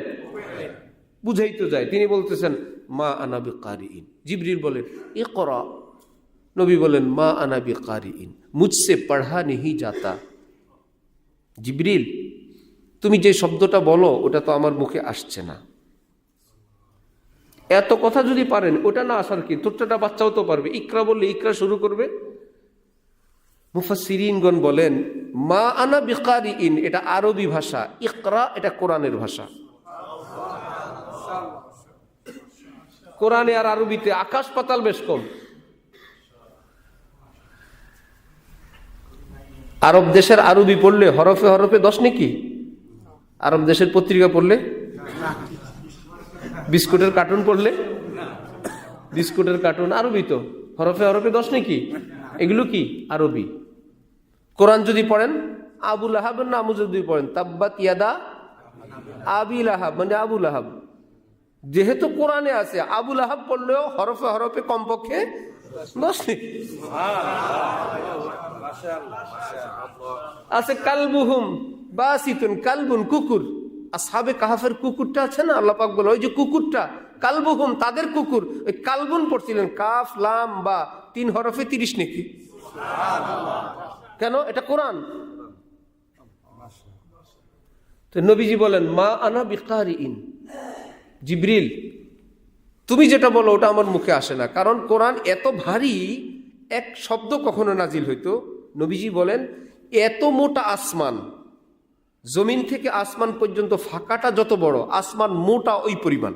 বুঝাই তো যায়। তিনি বলতেছেন মা আনা বিকারিইন। জিবরিল বলেন ইকরা, নবী বলেন মা আনা বিকারিইন, মুঝসে পড়া নেহি যাতা। জিবরিল তুমি যে শব্দটা বলো ওটা তো আমার মুখে আসছে না। এত কথা যদি পারেন ওটা না আসার কি, ছোট্টটা বাচ্চাও তো পারবে। ইকরা বললে ইকরা শুরু করবে। মুফাসসিরিনগণ বলেন মা আনা বিকারিইন এটা আরবি ভাষা, ইকরা এটা কোরআনের ভাষা। কোরআনে আর আরবিতে আকাশ পাতাল বেশ কম। আরব দেশের আরবি পড়লে হরফে হরফে 10 নাকি? আরব দেশের পত্রিকা পড়লে, বিস্কুটের কার্টুন পড়লে, বিস্কুটের কার্টুন আরবি তো, হরফে হরফে 10 নাকি? এগুলো কি আরবি। কোরআন যদি পড়েন আবুল আহাবের নাম যদি পড়েন তাব্বাত ইয়াদা আবিল আহাব মানে আবুল আহাব, যেহেতু কোরআনে আছে আবুল আহাব পড়লেও হরফে হরফে কমপক্ষে 10 নাকি আছে। কালবুহুম বাসিতুন, কালবুন কুকুর, আসহাবে কাহাফের কুকুরটা আছে না, আল্লাহ পাক বলে ওই যে কুকুরটা কালবুহুম, তাদের কুকুর। ওই কালবুন পড়ছিলেন কাফ লাম বা 3 হরফে 30 নাকি? কেন? এটা কোরআন। তো নবীজি বলেন মা আনা বিকারিইন, জিবরিল তুমি যেটা বলো ওটা আমার মুখে আসে না, কারণ কোরআন এত ভারী, এক শব্দ কখনো নাজিল হইতো। নবীজি বলেন এত মোটা আসমান, জমিন থেকে আসমান পর্যন্ত ফাঁকাটা যত বড়, আসমান মোটা ওই পরিমাণ,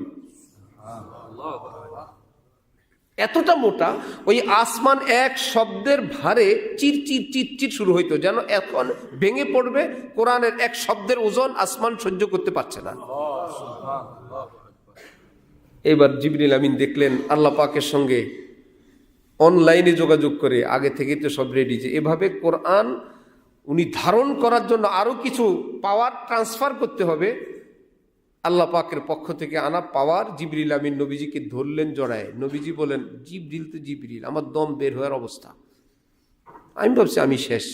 এতটা মোটা। ওই আসমান এক শব্দের ভারে চিরচির চিরচির শুরু হইতো, যেন এখন ভেঙে পড়বে। কোরআনের এক শব্দের ওজন আসমান সহ্য করতে পারছে না। এবার জিবরিল আমিন দেখলেন আল্লাহ পাকের সঙ্গে অনলাইনে যোগাযোগ করে, আগে থেকে তো সব রেডি, যে এভাবে কোরআন উনি ধারণ করার জন্য আরো কিছু পাওয়ার ট্রান্সফার করতে হবে। আল্লাহ পাকের পক্ষ থেকে আনা পাওয়ার জিবরিল আমিন নবীজিকে ধরলেন জড়ায়। নবীজি বলেন জিবরিল তো জিবরিল, আমার দম বের হওয়ার অবস্থা, আমি ভাবছি আমি শেষ।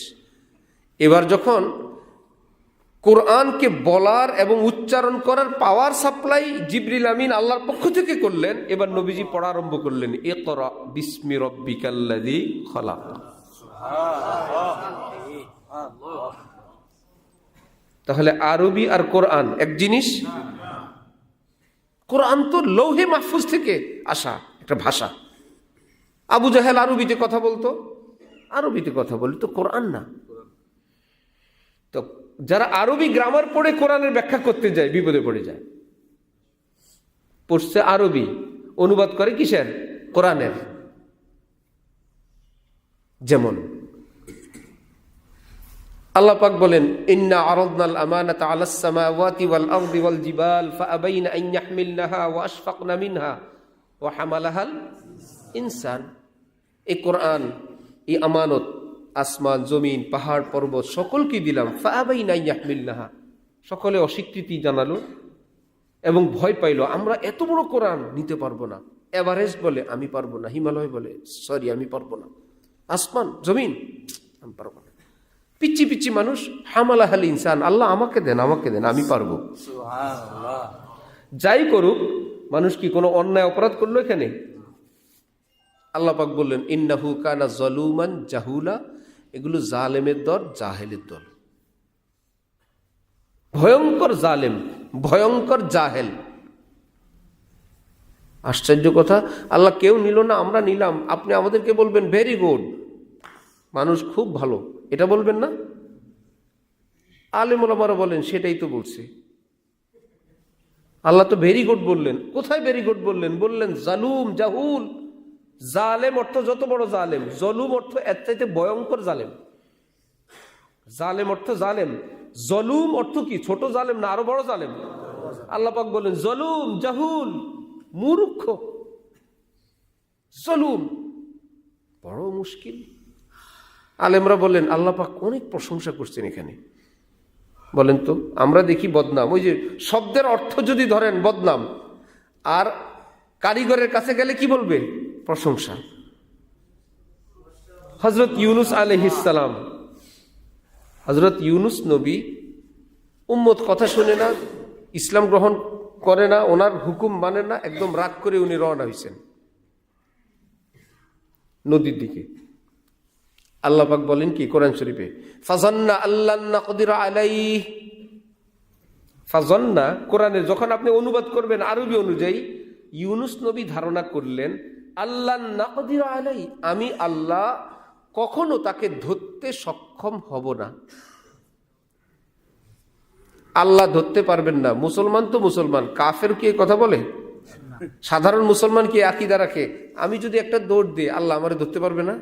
এবার যখন কোরআনকে বলার এবং উচ্চারণ করার পাওয়ার সাপ্লাই জিবরিল আমিন আল্লাহর পক্ষ থেকে করলেন, এবার নবীজি পড়া আরম্ভ করলেন ইকরা বিসমি রাব্বিকাল্লাযী খলাক। তাহলে আরবি আর কোরআন এক জিনিস? কোরআন তো লৌহে মাহফুজ থেকে আসা একটা ভাষা। আবু জাহেল আরবিতে কথা বলতো, আরবিতে কথা বলতো, কোরআন না। তো যারা আরবি গ্রামার পড়ে কোরআনের ব্যাখ্যা করতে যায় বিপদে পড়ে যায়। পড়ছে আরবি, অনুবাদ করে কিসের? কোরআনের। যেমন আল্লাহ পাক বলেন ইন্না আরাদনাল আমানাতা আলাস সামাওয়াতি ওয়াল আরদি ওয়াল জিবাল ফাআবাইনা আন ইয়াহমিলনাহা ওয়া আশফাকনা মিনহা ওয়া হামালাহাল ইনসান। এই কোরআন, এই আমানত আসমান জমিন পাহাড় পর্বত সকলকে দিলাম, ফাআবাইনা আন ইয়াহমিলনাহা, সকলে অস্বীকৃতি জানালো এবং ভয় পাইল, আমরা এত বড় কোরআন নিতে পারবো না। এভারেস্ট বলে আমি পারবো না, হিমালয় বলে সরি আমি পারবো না, আসমান জমিন আমি পারবো না। পিচ্ছি পিচ্ছি মানুষ, হামালাহাল ইনসান, আল্লাহ আমাকে দেন আমাকে দেন আমি পারবো। যাই করুক মানুষ, কি কোনো অন্যায় অপরাধ করলো এখানে? আল্লাহ পাক বললেন ইন্নাহু কানা যালুমান জাহুলা, এগুলো জালেমের দল, জাহেলের দল, ভয়ঙ্কর জালেম, ভয়ঙ্কর জাহেল। আশ্চর্য কথা, আল্লাহ কেউ নিল না, আমরা নিলাম। আপনি আমাদেরকে বলবেন ভেরি গুড, মানুষ খুব ভালো, এটা বলবেন না? আলেম ওলামারা বলেন সেটাই তো বলছে। আল্লাহ তো ভেরি গুড বললেন, কোথায় ভেরি গুড বললেন? বললেন জালুম জাহুল। জালেম অর্থ যত বড় জালেম, জলুম অর্থ এর চাইতে ভয়ঙ্কর জালেম। জালেম অর্থ জালেম, জলুম অর্থ কি? ছোট জালেম না আরো বড় জালেম? আল্লাহ পাক বলেন জলুম জাহুল, মূর্খ জলুম, বড় মুশকিল। আলেমরা বলেন আল্লাহ পাক অনেক প্রশংসা করছেন এখানে। বলেন তো, আমরা দেখি বদনাম, ওই যে শব্দের অর্থ যদি ধরেন বদনাম, আর কারিগরের কাছে গেলে কি বলবে? প্রশংসা। হযরত ইউনুস আলাইহিস সালাম, হযরত ইউনুস নবী, উম্মত কথা শুনে না, ইসলাম গ্রহণ করে না, ওনার হুকুম মানে না, একদম রাগ করে উনি রওনা হয়েছেন নদীর দিকে। আল্লাহ পাক বলেন কি কোরআন শরীফে? ফাজান্না আল্লান নাকদির আলাইহি। ফাজান্না কোরআনের যখন আপনি অনুবাদ করবেন আরবি অনুযায়ী, ইউনুস নবী ধারণা করলেন আল্লান নাকদির আলাইহি, আমি আল্লাহ কখনো তাকে ধরতে সক্ষম হব না। আল্লাহ ধরতে পারবেন না। মুসলমান তো মুসলমান, কাফের কি কথা বলে? সাধারণ মুসলমান কি আকীদা রাখে আমি যদি একটা দৌড় দিই আল্লাহ আমারে ধরতে পারবে না?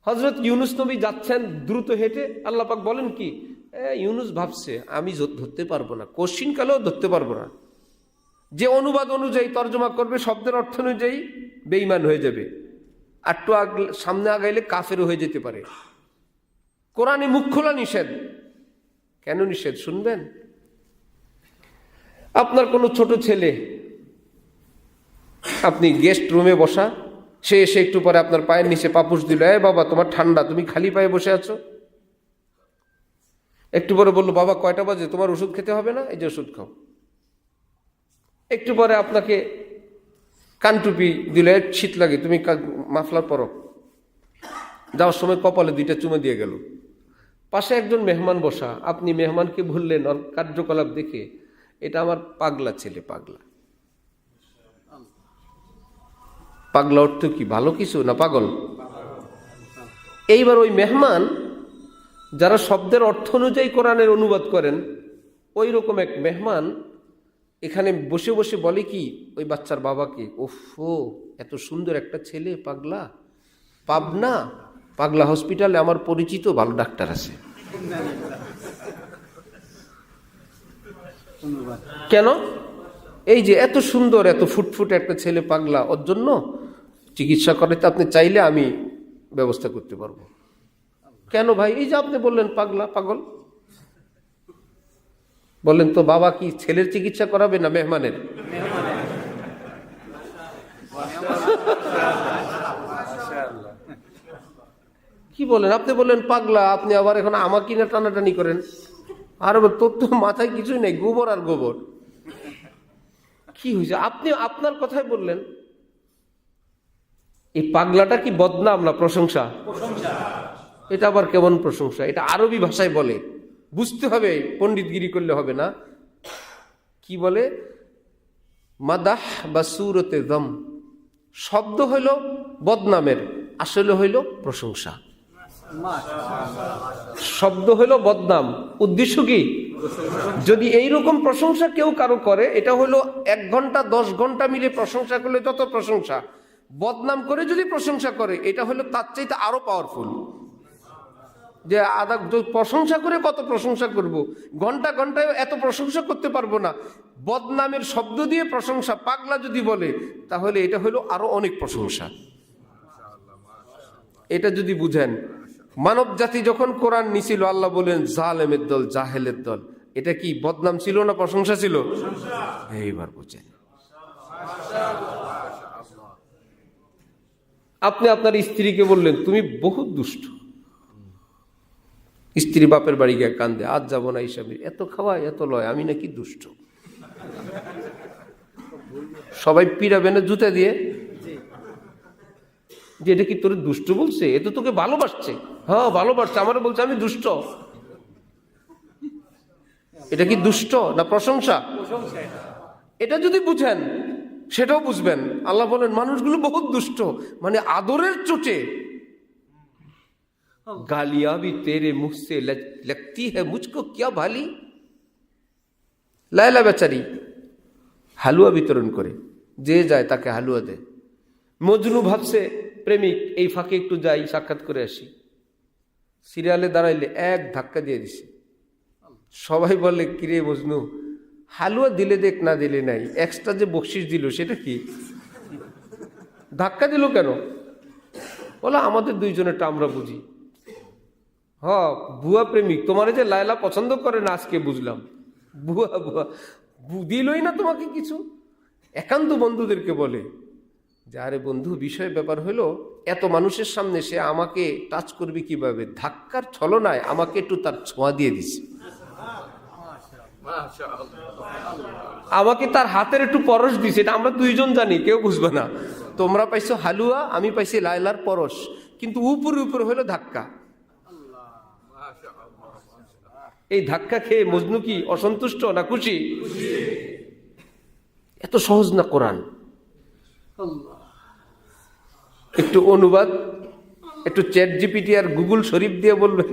হযরত ইউনুস নবী যাচ্ছেন দ্রুত হেঁটে, আল্লাহ পাক বলেন কি ইউনুস ভাবছে আমি ধরতে পারবো না, কোশ্চিন কালেও ধরতে পারবো না। যে অনুবাদ অনুযায়ী তর্জমা করবে শব্দের অর্থ অনুযায়ী বেঈমান হয়ে যাবে, একটু সামনে আগাইলে কাফেরও হয়ে যেতে পারে। কোরআনে মুখ খোলা নিষেধ। কেন নিষেধ শুনবেন? আপনার কোনো ছোট ছেলে, আপনি গেস্ট রুমে বসা, সে এসে একটু পরে আপনার পায়ের নিচে পাপুস দিল, এ বাবা তোমার ঠান্ডা, তুমি খালি পায়ে বসে আছো। একটু পরে বললো বাবা কয়টা বাজে, তোমার ওষুধ খেতে হবে না, এই যে ওষুধ খাও। একটু পরে আপনাকে কানটুপি দিলে শীত লাগে, তুমি মাফলার পরো, যাওয়ার সময় কপালে 2টা চুমে দিয়ে গেল। পাশে একজন মেহমান বসা, আপনি মেহমানকে বললেন ওর কার্যকলাপ দেখে, এটা আমার পাগলা ছেলে। পাগলা, পাগলা অর্থ কি? ভালো কিছু না পাগল? এইবার ওই মেহমান যারা শব্দের অর্থ অনুযায়ী কোরআনের অনুবাদ করেন, ওই রকম এক মেহমান এখানে বসে বসে বলে কি ওই বাচ্চার বাবাকে, ওফো এত সুন্দর একটা ছেলে, পাগলা, পাবনা পাগলা হসপিটালে আমার পরিচিত ভালো ডাক্তার আছে। কেন? এই যে এত সুন্দর এত ফুটফুটে একটা ছেলে পাগলা, ওর জন্য চিকিৎসা করাতে আপনি চাইলে আমি ব্যবস্থা করতে পারবো। কেন ভাই? এই যে আপনি বললেন পাগলা, পাগল, বললেন তো বাবা কি ছেলের চিকিৎসা করাবে না মেহমানের? কি বলেন? আপনি বললেন পাগলা, আপনি আবার এখন আমাকে না টানাটানি করেন। আর তোর তো মাথায় কিছুই নেই, গোবর আর গোবর। কি হয়েছে? আপনি আপনার কথাই বললেন। এই পাগলাটা কি বদনাম না প্রশংসা? এটা আবার কেমন প্রশংসা? এটা আরবি ভাষায় বলে, বুঝতে হবে, পণ্ডিতগিরি করলে হবে না। কি বলে? মাদাহ বা সুরতে দম, শব্দ হইল বদনামের, আসলে হইল প্রশংসা। শব্দ হইল বদনাম, উদ্দেশ্য কি? যদি এইরকম প্রশংসা কেউ কারো করে, এটা হলো 1 ঘন্টা 10 ঘন্টা মিলে প্রশংসা করলে যত প্রশংসা, বদনাম করে যদি প্রশংসা করে, এটা হলো তার চাইতে আরো পাওয়ারফুল। যে প্রশংসা করে কত প্রশংসা করব, ঘন্টা ঘন্টায় এত প্রশংসা করতে পারবো না। বদনামের শব্দ দিয়ে প্রশংসা পাগলা যদি বলে, তাহলে এটা হলো আরো অনেক প্রশংসা। এটা যদি বুঝেন, মানব জাতি যখন কোরআন নিছিল, আল্লাহ বলেন জালেমের দল, জাহেলের দল, এটা কি বদনাম ছিল না প্রশংসা ছিল? এইবার বুঝেন। আপনি আপনার স্ত্রীকে বললেন তুমি বহুত দুষ্ট, স্ত্রী বাপের বাড়ি গিয়ে কান্দে, আজ যাবো না হিসাবে, এত খাওয়ায় এত লয়, আমি নাকি দুষ্ট। সবাই পিড়াবে না জুতা দিয়ে, যে এটা কি তোর দুষ্ট বলছে? এ তো তোকে ভালোবাসছে। হ্যাঁ ভালোবাসছে, আমার বলছে আমি দুষ্ট। এটা কি দুষ্ট না প্রশংসা? এটা যদি বুঝেন, সেটাও বুঝবেন। আল্লাহ বলেন মানুষগুলো বহুত দুষ্ট, মানে আদরের চোটে। গালিয়া ভি তেরে মুখ সে लगती है मुझको क्या भाली। লায়লা বেচারি হালুয়া বিতরণ করে, যে যায় তাকে হালুয়া দেয়। মজনু ভাবছে প্রেমিক, এই ফাঁকে একটু যাই সাক্ষাৎ করে আসি। সিরিয়ালে দাঁড়াইলে এক ধাক্কা দিয়ে দিছে। সবাই বলে কিরে মজনু, হালুয়া দিলে দেখ না দিলে নাই, এক্সট্রা যে বকশিস দিল সেটা কি? ধাক্কা দিল কেন? বলা আমাদের দুইজনেরটা আমরা বুঝি। ভুয়া প্রেমিক, তোমার যে লায়লা পছন্দ করে না আজকে বুঝলাম। ভুয়া ভুয়া দিলই না তোমাকে কিছু। একান্ত বন্ধুদেরকে বলে যে আরে বন্ধু, বিষয় ব্যাপার হলো এত মানুষের সামনে সে আমাকে টাচ করবে কিভাবে, ধাক্কার ছলনায় আমাকে একটু তার ছোঁয়া দিয়ে দিছে, আমাকে তার হাতের একটু পরশ দিছে। এটা আমরা দুইজন জানি, কেউ বুঝবে না। তোমরা পাইছো হালুয়া, আমি পাইছি লায়লার পরশ, কিন্তু উপরে উপরে হলো ধাক্কা। এই ধাক্কা খেয়ে মজনু কি অসন্তুষ্ট না খুশি? এত সহজ না কোরআন। একটু অনুবাদ, একটু চ্যাট জিপিটি আর গুগল শরীফ দিয়ে বলবেন,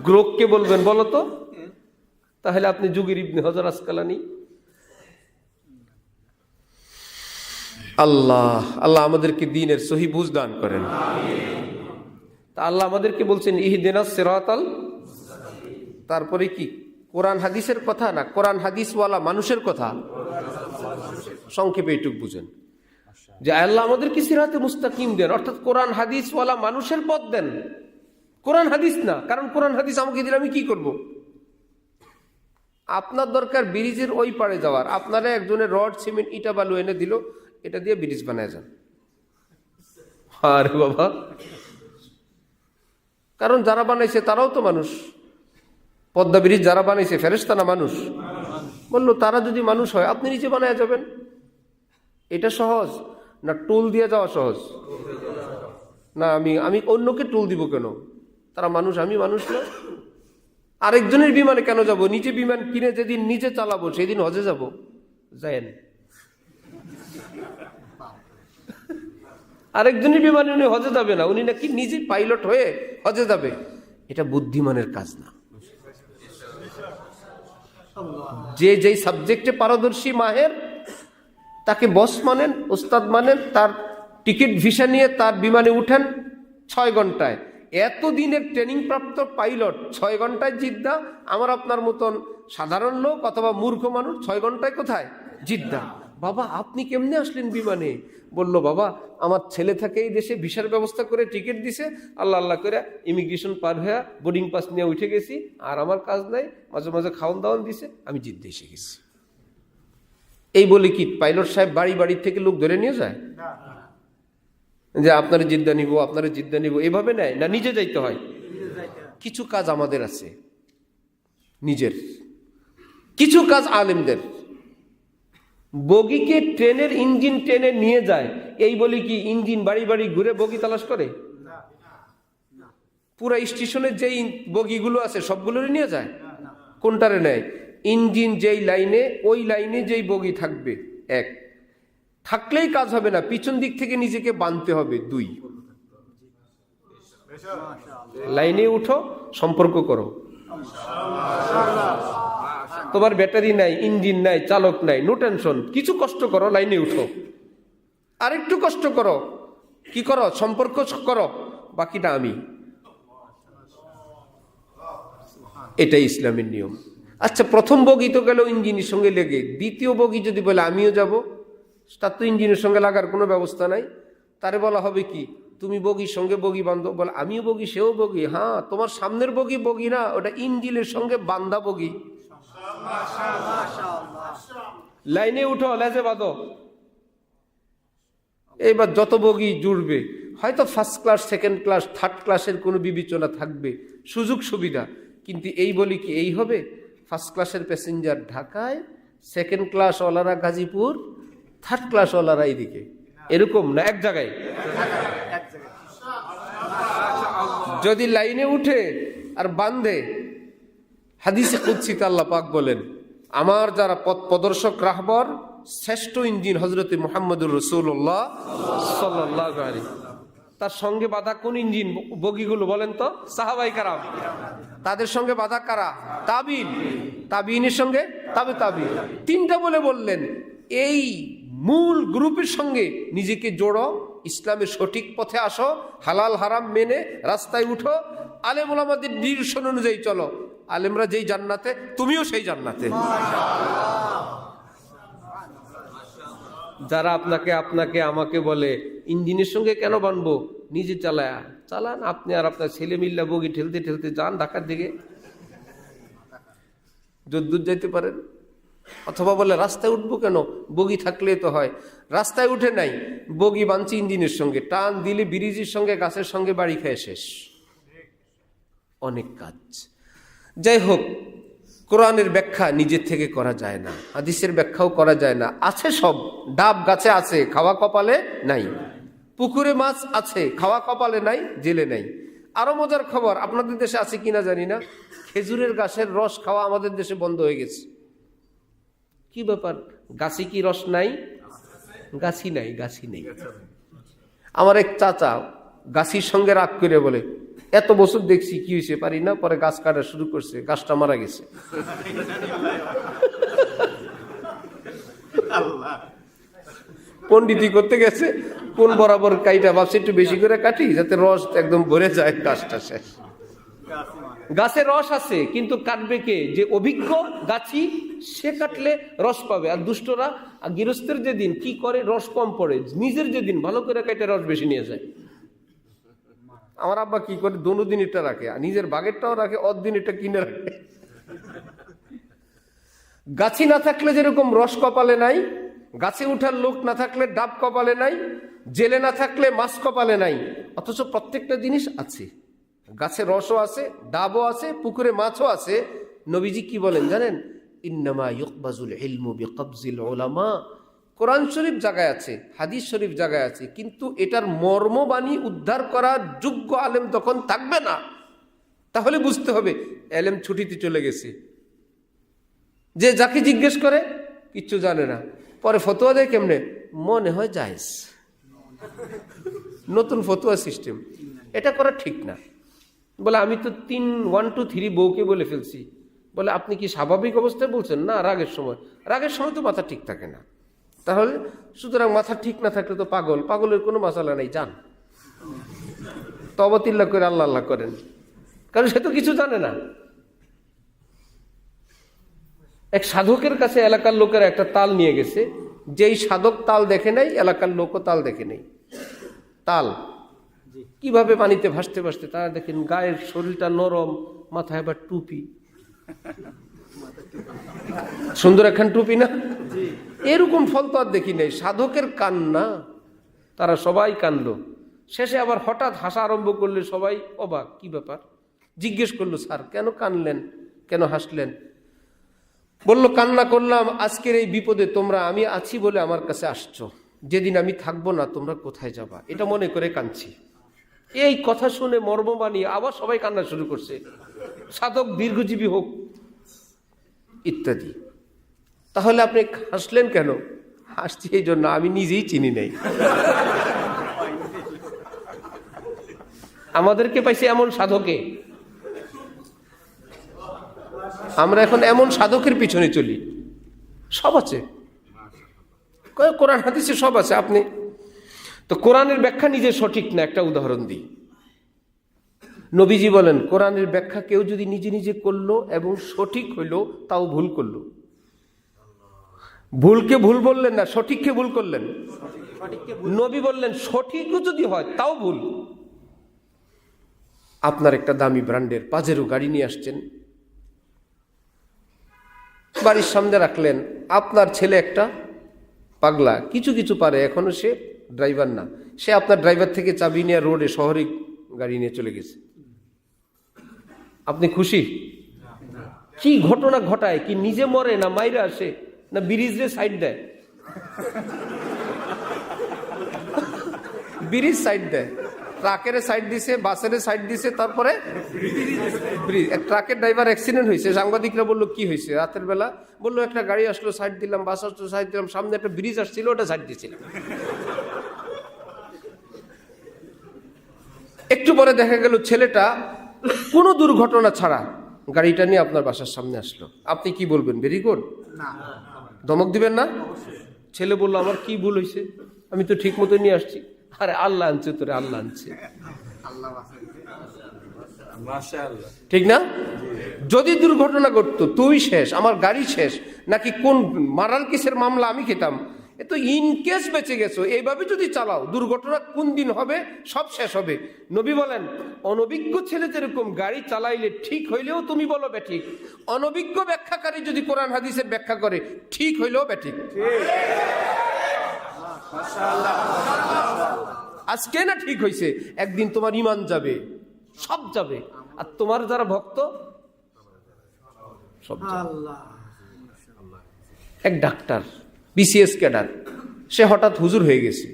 গ্রোককে বলবেন বলো তো, তাহলে আপনি যুগের ইবনে হজর আসকালানি। আল্লাহ আল্লাহ আমাদেরকে দ্বীনের সহি বুঝ দান করেন। তা আল্লাহ আমাদেরকে বলছেন ইহদিনাস সিরাতাল, তারপরে কি কোরআন হাদিসের কথা না, কোরআন হাদিসওয়ালা মানুষের কথা। সংক্ষেপে এইটুক বুঝেন যে আল্লাহ আমাদেরকে সিরাতে মুস্তাকিম দেন, অর্থাৎ কোরআন হাদিসওয়ালা মানুষের পথ দেন, কোরআন হাদিস না। কারণ কোরআন হাদিস আমাকে দিলে আমি কি করব? আপনার দরকার ব্রিজের ওই পাড়ে যাওয়ার, আপনারা একজনের রড সিমেন্ট ইটা বালু এনে দিল, এটা দিয়ে ব্রিজ বানায় যান। আরে বাবা, কারণ যারা বানাইছে তারাও তো মানুষ। পদ্মা ব্রিজ যারা বানাইছে ফেরেশতা না মানুষ? বললো তারা যদি মানুষ হয় আপনি নিচে বানায় যাবেন। এটা সহজ না টুল দিয়ে যাওয়া সহজ? না, আমি অন্যকে টুল দিব কেন? তারা মানুষ, আমি মানুষ না। আরেকজনের বিমানে কেন যাব? নিজে বিমান কিনে যেদিন নিজে চালাবো সেদিন হজে যাব। যায়েন, আরেকজনের বিমানে উনি হজে যাবে না, উনি নাকি নিজে পাইলট হয়ে হজে যাবে। এটা বুদ্ধিমানের কাজ না। যে যেই সাবজেক্টে পারদর্শী মাহের তাকে বস মানেন, ওস্তাদ মানেন, তার টিকিট ভিসা নিয়ে তার বিমানে উঠেন 6 ঘন্টায়। এতদিনের ট্রেনিং প্রাপ্ত পাইলট 6 ঘন্টায় জিদ্দা। আমার আপনার মতন সাধারণ লোক অথবা মূর্খ মানুষ 6 ঘন্টায় কোথায়? জিদ্দা। বাবা আপনি কেমনে আসলেন বিমানে? বলল বাবা আমার ছেলে থাকে এই দেশে, ভিসার ব্যবস্থা করে টিকিট দিছে, আল্লাহ আল্লাহ করে ইমিগ্রেশন পার হয়ে বোর্ডিং পাস নিয়ে উঠে গেছি, আর আমার কাজ নাই, মাঝে মাঝে খাওয়ান দাওয়ান দিছে, আমি জিদ্দা এসে গেছি। এই বলে কি পাইলট সাহেব বাড়ি থেকে লোক ধরে নিয়ে যায় যে আপনারা জিদ্দা নিব, আপনারা জিদ্দা নিব? এভাবে নেয় না, নিজে যাইতে হয়। কিছু কাজ আমাদের আছে নিজের, কিছু কাজ আলেমদের। বগিকে ট্রেনের ইঞ্জিন টেনে নিয়ে যায়, এই বলি কি ইঞ্জিন বাড়ি ঘুরে বগি তালাশ করে? পুরা স্টেশনে যেই বগিগুলো আছে সবগুলোরে নিয়ে যায়? কোনটারে নেয়? ইঞ্জিন যেই লাইনে, ওই লাইনে যেই বগি থাকবে। এক, থাকলেই কাজ হবে না, পিছন দিক থেকে নিজেকে বাঁধতে হবে। 2, লাইনে উঠো, সম্পর্ক করো। তোমার ব্যাটারি নাই, ইঞ্জিন নাই, চালক নাই, নো টেনশন, কিছু কষ্ট করো, লাইনে উঠো। আরেকটু কষ্ট করো, কি করো? সম্পর্ক করো, বাকিটা আমি। এটাই ইসলামের নিয়ম। আচ্ছা, প্রথম বগি তো গেল ইঞ্জিনের সঙ্গে লেগে, দ্বিতীয় বগি যদি বলে আমিও যাব, তার তো ইঞ্জিনের সঙ্গে লাগার কোনো ব্যবস্থা নাই। তারে বলা হবে কি তুমি বগির সঙ্গে বগি বান্ধব? বলে আমিও বগি, সেও বগি। হ্যাঁ, তোমার সামনের বগি বগি না, ওটা ইঞ্জিনের সঙ্গে বান্ধা বগি। লাইনে উঠো, লেজে বাঁধো। এইবার যত বগি জুড়বে, হয়তো first class, second class, third ক্লাসের কোনো বিবেচনা থাকবে, সুযোগ সুবিধা। কিন্তু এই বলি কি এই হবে? ফার্স্ট ক্লাসের প্যাসেঞ্জার ঢাকায়, সেকেন্ড ক্লাস ওয়ালারা গাজীপুর, থার্ড ক্লাস ওয়ালারা এইদিকে, এরকম না, এক জায়গায়। যদি লাইনে উঠে আর বান্ধে, হাদিসে কুদসিতে আল্লাহ পাক বলেন আমার যারা পথ প্রদর্শক রাহবর, শ্রেষ্ঠ ইঞ্জিন হযরতে মুহাম্মদুর রাসূলুল্লাহ সাল্লাল্লাহু আলাইহি, তার সঙ্গে বাঁধা কোন ইঞ্জিন বগিগুলো বলেন তো? সাহাবায়ে কেরাম। তাদের সঙ্গে বাঁধা কারা? তাবিন, তাবিনের সঙ্গে তাবিন। 3টা বললেন এই মূল গ্রুপের সঙ্গে নিজেকে জোড়ো, ইসলামের সঠিক পথে আসো, হালাল হারাম মেনে রাস্তায় উঠো, আলেম ওলামাদের নির্দেশন অনুযায়ী চলো। আলেমরা যেই জান্নাতে, তুমিও সেই জান্নাতে। যারা আপনাকে আমাকে বলে ইঞ্জিনের সঙ্গে কেন বানবো, নিজে চালান আপনি আর আপনার ছেলে মিল্লা বগি ঠেলতে ঠেলতে যান ঢাকার দিকে, যদ্দূর যাইতে পারেন। অথবা বলে রাস্তায় উঠবো কেন, বগি থাকলে তো হয়। রাস্তায় উঠে নাই, বগি বানছি ইঞ্জিনের সঙ্গে, টান দিলে ব্রিজের সঙ্গে গাছের সঙ্গে বাড়ি খেয়ে শেষ। অনেক কাজ। যাই হোক, কোরআনের ব্যাখ্যা নিজের থেকে করা যায় না, হাদিসের ব্যাখ্যাও করা যায় না। আছে সব, ডাব গাছে আছে, খাওয়া কপালে নাই। পুকুরে মাছ আছে, খাওয়া কপালে নাই, জেলে নাই। আরো মজার খবর, আপনাদের দেশে আছে কিনা জানি না, খেজুরের গাছের রস খাওয়া আমাদের দেশে বন্ধ হয়ে গেছে। কি ব্যাপার? গাছি কি রস নাই? গাছি নাই, গাছি নেই। আমার এক চাচা গাছির সঙ্গে রাগ করে বলে এত বছর দেখছি, কি হয়েছে পারি না, পরে গাছ কাটা শুরু করছে, গাছটা মারা গেছে। পণ্ডিতি করতে গেছে, কোন বরাবর কাইটা ভাবছে একটু বেশি করে কাটি যাতে রস একদম ভরে যায়, গাছটা শেষ। গাছে রস আছে, কিন্তু কাটবে কে? যে অভিজ্ঞ গাছি, সে কাটলে রস পাবে। আর দুষ্টরা আর গৃহস্থের যেদিন কি করে, রস কম পড়ে, নিজের যেদিন ভালো করে কাটে রস বেশি নিয়ে যায়। আমার আব্বা কি করে, দোনোদিন এটা রাখে, আর নিজের বাগেরটাও রাখে, অর্ধদিন এটা কিনে রাখে। গাছি না থাকলে যেরকম রস কপালে নাই, গাছে উঠার লোক না থাকলে ডাব কপালে নাই, জেলে না থাকলে মাছ কপালে নাই। অথচ প্রত্যেকটা জিনিস আছে, গাছে রসও আছে, ডাবও আছে, পুকুরে মাছও আছে। নবীজি কি বলেন জানেন? ইন্নামা ইউকবাজুল ইলমু বিকবজিল উলামা। কোরআন শরীফ জায়গায় আছে, হাদিস শরীফ জায়গায় আছে, কিন্তু এটার মর্মবাণী উদ্ধার করার যোগ্য আলেম তখন থাকবে না। তাহলে বুঝতে হবে আলেম ছুটিতে চলে গেছে। যে যাকে জিজ্ঞেস করে কিচ্ছু জানে না, পরে ফতোয়া দেয় কেমনে, মনে হয় জায়েজ, নতুন ফতোয়া সিস্টেম। এটা করা ঠিক না। বলে আমি তো 1 2 3 বউকে বলে ফেলছি। বলে আপনি কি স্বাভাবিক অবস্থায় বলছেন? না, রাগের সময়। রাগের সময় তো মাথা ঠিক থাকে না। তাহলে সুতরাং মাথা ঠিক না থাকলে তো পাগল, পাগলের কোনো মাসালা নেই, যান তওবাতিল্লাহ করে আল্লাহ আল্লাহ করেন, কারণ সে তো কিছু জানে না। এক সাধকের কাছে এলাকার লোকেরা একটা তাল নিয়ে গেছে, যেই সাধক তাল দেখে নাই এলাকার লোকও তাল দেখে নেই। তাল কিভাবে পানিতে ভাসতে ভাসতে, তারা দেখেন গায়ের শরীরটা নরম, মাথায় আবার টুপি, সুন্দর একখান টুপি না? এরকম ফল তো আর দেখি নাই। সাধকের কান্না, তারা সবাই কানলো। শেষে আবার হঠাৎ হাসা আরম্ভ করলে সবাই অবাক, কি ব্যাপার? জিজ্ঞেস করলো, স্যার কেন কানলেন, কেন হাসলেন? বলল, কান্না করলাম আজকের এই বিপদে তোমরা, আমি আছি বলে আমার কাছে আসছো, যেদিন আমি থাকবো না তোমরা কোথায় যাবা, এটা মনে করে কাঁদছি। এই কথা শুনে মর্মবাণী আবার সবাই কান্না শুরু করছে, সাধক দীর্ঘজীবী হোক ইত্যাদি। তাহলে আপনি হাসলেন কেন? হাসছি এই জন্য আমি নিজেই চিনি নাই। আমাদেরকে পাইছে এমন সাধকে, আমরা এখন এমন সাধকের পিছনে চলি। সব আছে, কোরআন হাদিসে সব আছে। আপনি তো কোরআনের ব্যাখ্যা নিজে সঠিক না। একটা উদাহরণ দিই। নবীজি বলেন, কোরআনের ব্যাখ্যা কেউ যদি নিজে নিজে করলো এবং সঠিক হইল, তাও ভুল করলো। ভুলকে ভুল বললেন না, সঠিককে ভুল করলেন। নবী বললেন সঠিকও যদি হয় তাও ভুল। আপনার একটা দামি ব্র্যান্ডের পাজেরো গাড়ি নিয়ে আসছেন, বাড়ির সামনে রাখলেন। আপনার ছেলে একটা পাগলা, কিছু কিছু পারে, এখনো সে ড্রাইভার না। সে আপনার ড্রাইভার থেকে চাবি নিয়ে রোডে শহরে গাড়ি নিয়ে চলে গেছে। আপনি খুশি? কি ঘটনা ঘটায়, কি নিজে মরে না মাইরে আসে না ব্রিজে সাইড দেয়? ব্রিজ সাইড দেয়, ট্রাকের সাইড দিছে, বাসের সাইড দিছে, তারপরে ব্রিজ। এক ট্রাকের ড্রাইভার অ্যাক্সিডেন্ট হয়েছে। সাংবাদিকরা বললো কি হয়েছে? রাতের বেলা বললো একটা গাড়ি আসলো, সাইড দিলাম, বাস আসলো, সাইড দিলাম, সামনে একটা ব্রিজ আসছিল, ওটা সাইড দিয়েছিলাম। একটু পরে দেখা গেল ছেলেটা কোনো দুর্ঘটনা ছাড়া গাড়িটা নিয়ে আপনার বাসার সামনে আসলো। আপনি কি বলবেন? Very good? ধমক দিবেন না? ছেলে বললো, আমার কি ভুল হয়েছে, আমি তো ঠিক মতো নিয়ে আসছি। আরে আল্লাহ আনছে তোরে, আল্লাহ আনছে, ঠিক না? যদি দুর্ঘটনা ঘটতো, তুই শেষ, আমার গাড়ি শেষ, নাকি কোন মারার কেসের মামলা আমি খেতাম। এ তো ইন কেস বেঁচে গেছো। এইভাবে যদি চালাও, দুর্ঘটনা কোন দিন হবে, সব শেষ হবে। নবী বলেন, অনভিজ্ঞ ছেলে যেরকম গাড়ি চালাইলে ঠিক হইলেও তুমি বলো বেঠিক, অনভিজ্ঞ ব্যাখ্যাকারী যদি কোরআন হাদিসের ব্যাখ্যা করে, ঠিক হইলেও বেঠিক। আজকে না ঠিক হয়েছে, একদিন তোমার ঈমান যাবে, সব যাবে। আর তোমার যারা ভক্ত সব যাবে। এক ডাক্তার, বিসিএস ক্যাডার, সে হঠাৎ হুজুর হয়ে গেছে।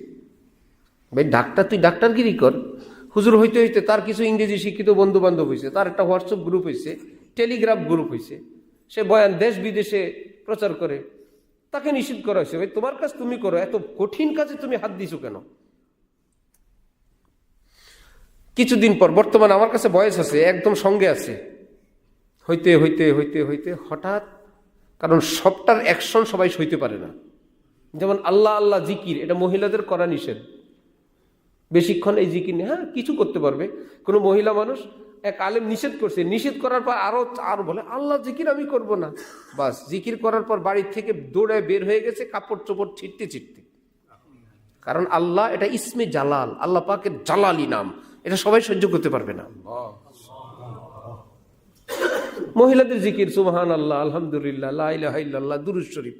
ভাই ডাক্তার, তুই ডাক্তারগিরি কর। হুজুর হইতে হইতে তার কিছু ইংরেজি শিক্ষিত বন্ধু বান্ধব হয়েছে, তার একটা হোয়াটসঅ্যাপ গ্রুপ হয়েছে, টেলিগ্রাফ গ্রুপ হয়েছে। সে বয়ান দেশ বিদেশে প্রচার করে। তাকে নিষিদ্ধ করা হয়েছে, ভাই তোমার কাজ তুমি করো, এত কঠিন কাজে তুমি হাত দিছো কেন? কিছুদিন পর, বর্তমানে আমার কাছে বয়স আছে, একদম সঙ্গে আছে, হইতে হইতে হইতে হইতে হঠাৎ, কারণ সবটার অ্যাকশন সবাই সইতে পারে না। যেমন আল্লাহ আল্লাহ জিকির, এটা মহিলাদের করা নিষেধ। বেশিক্ষণ এই জিকির নিয়ে, হ্যাঁ কিছু করতে পারবে কোনো মহিলা মানুষ, এক আলেম নিষেধ করছে, নিষেধ করার পর আরো বলে আল্লাহ জিকির আমি করব না। বাস, জিকির করার পর বাড়ির থেকে দৌড়ে বের হয়ে গেছে, কাপড় চোপড় ছিটতে ছিটতে। কারণ আল্লাহ এটা ইসমে জালাল, আল্লাহ পাকের জালালি নাম, এটা সবাই সহ্য করতে পারবে না। মহিলাদের জিকির সুবহানাল্লাহ, আলহামদুলিল্লাহ, লা ইলাহা ইল্লাল্লাহ, দুরূদ শরীফ।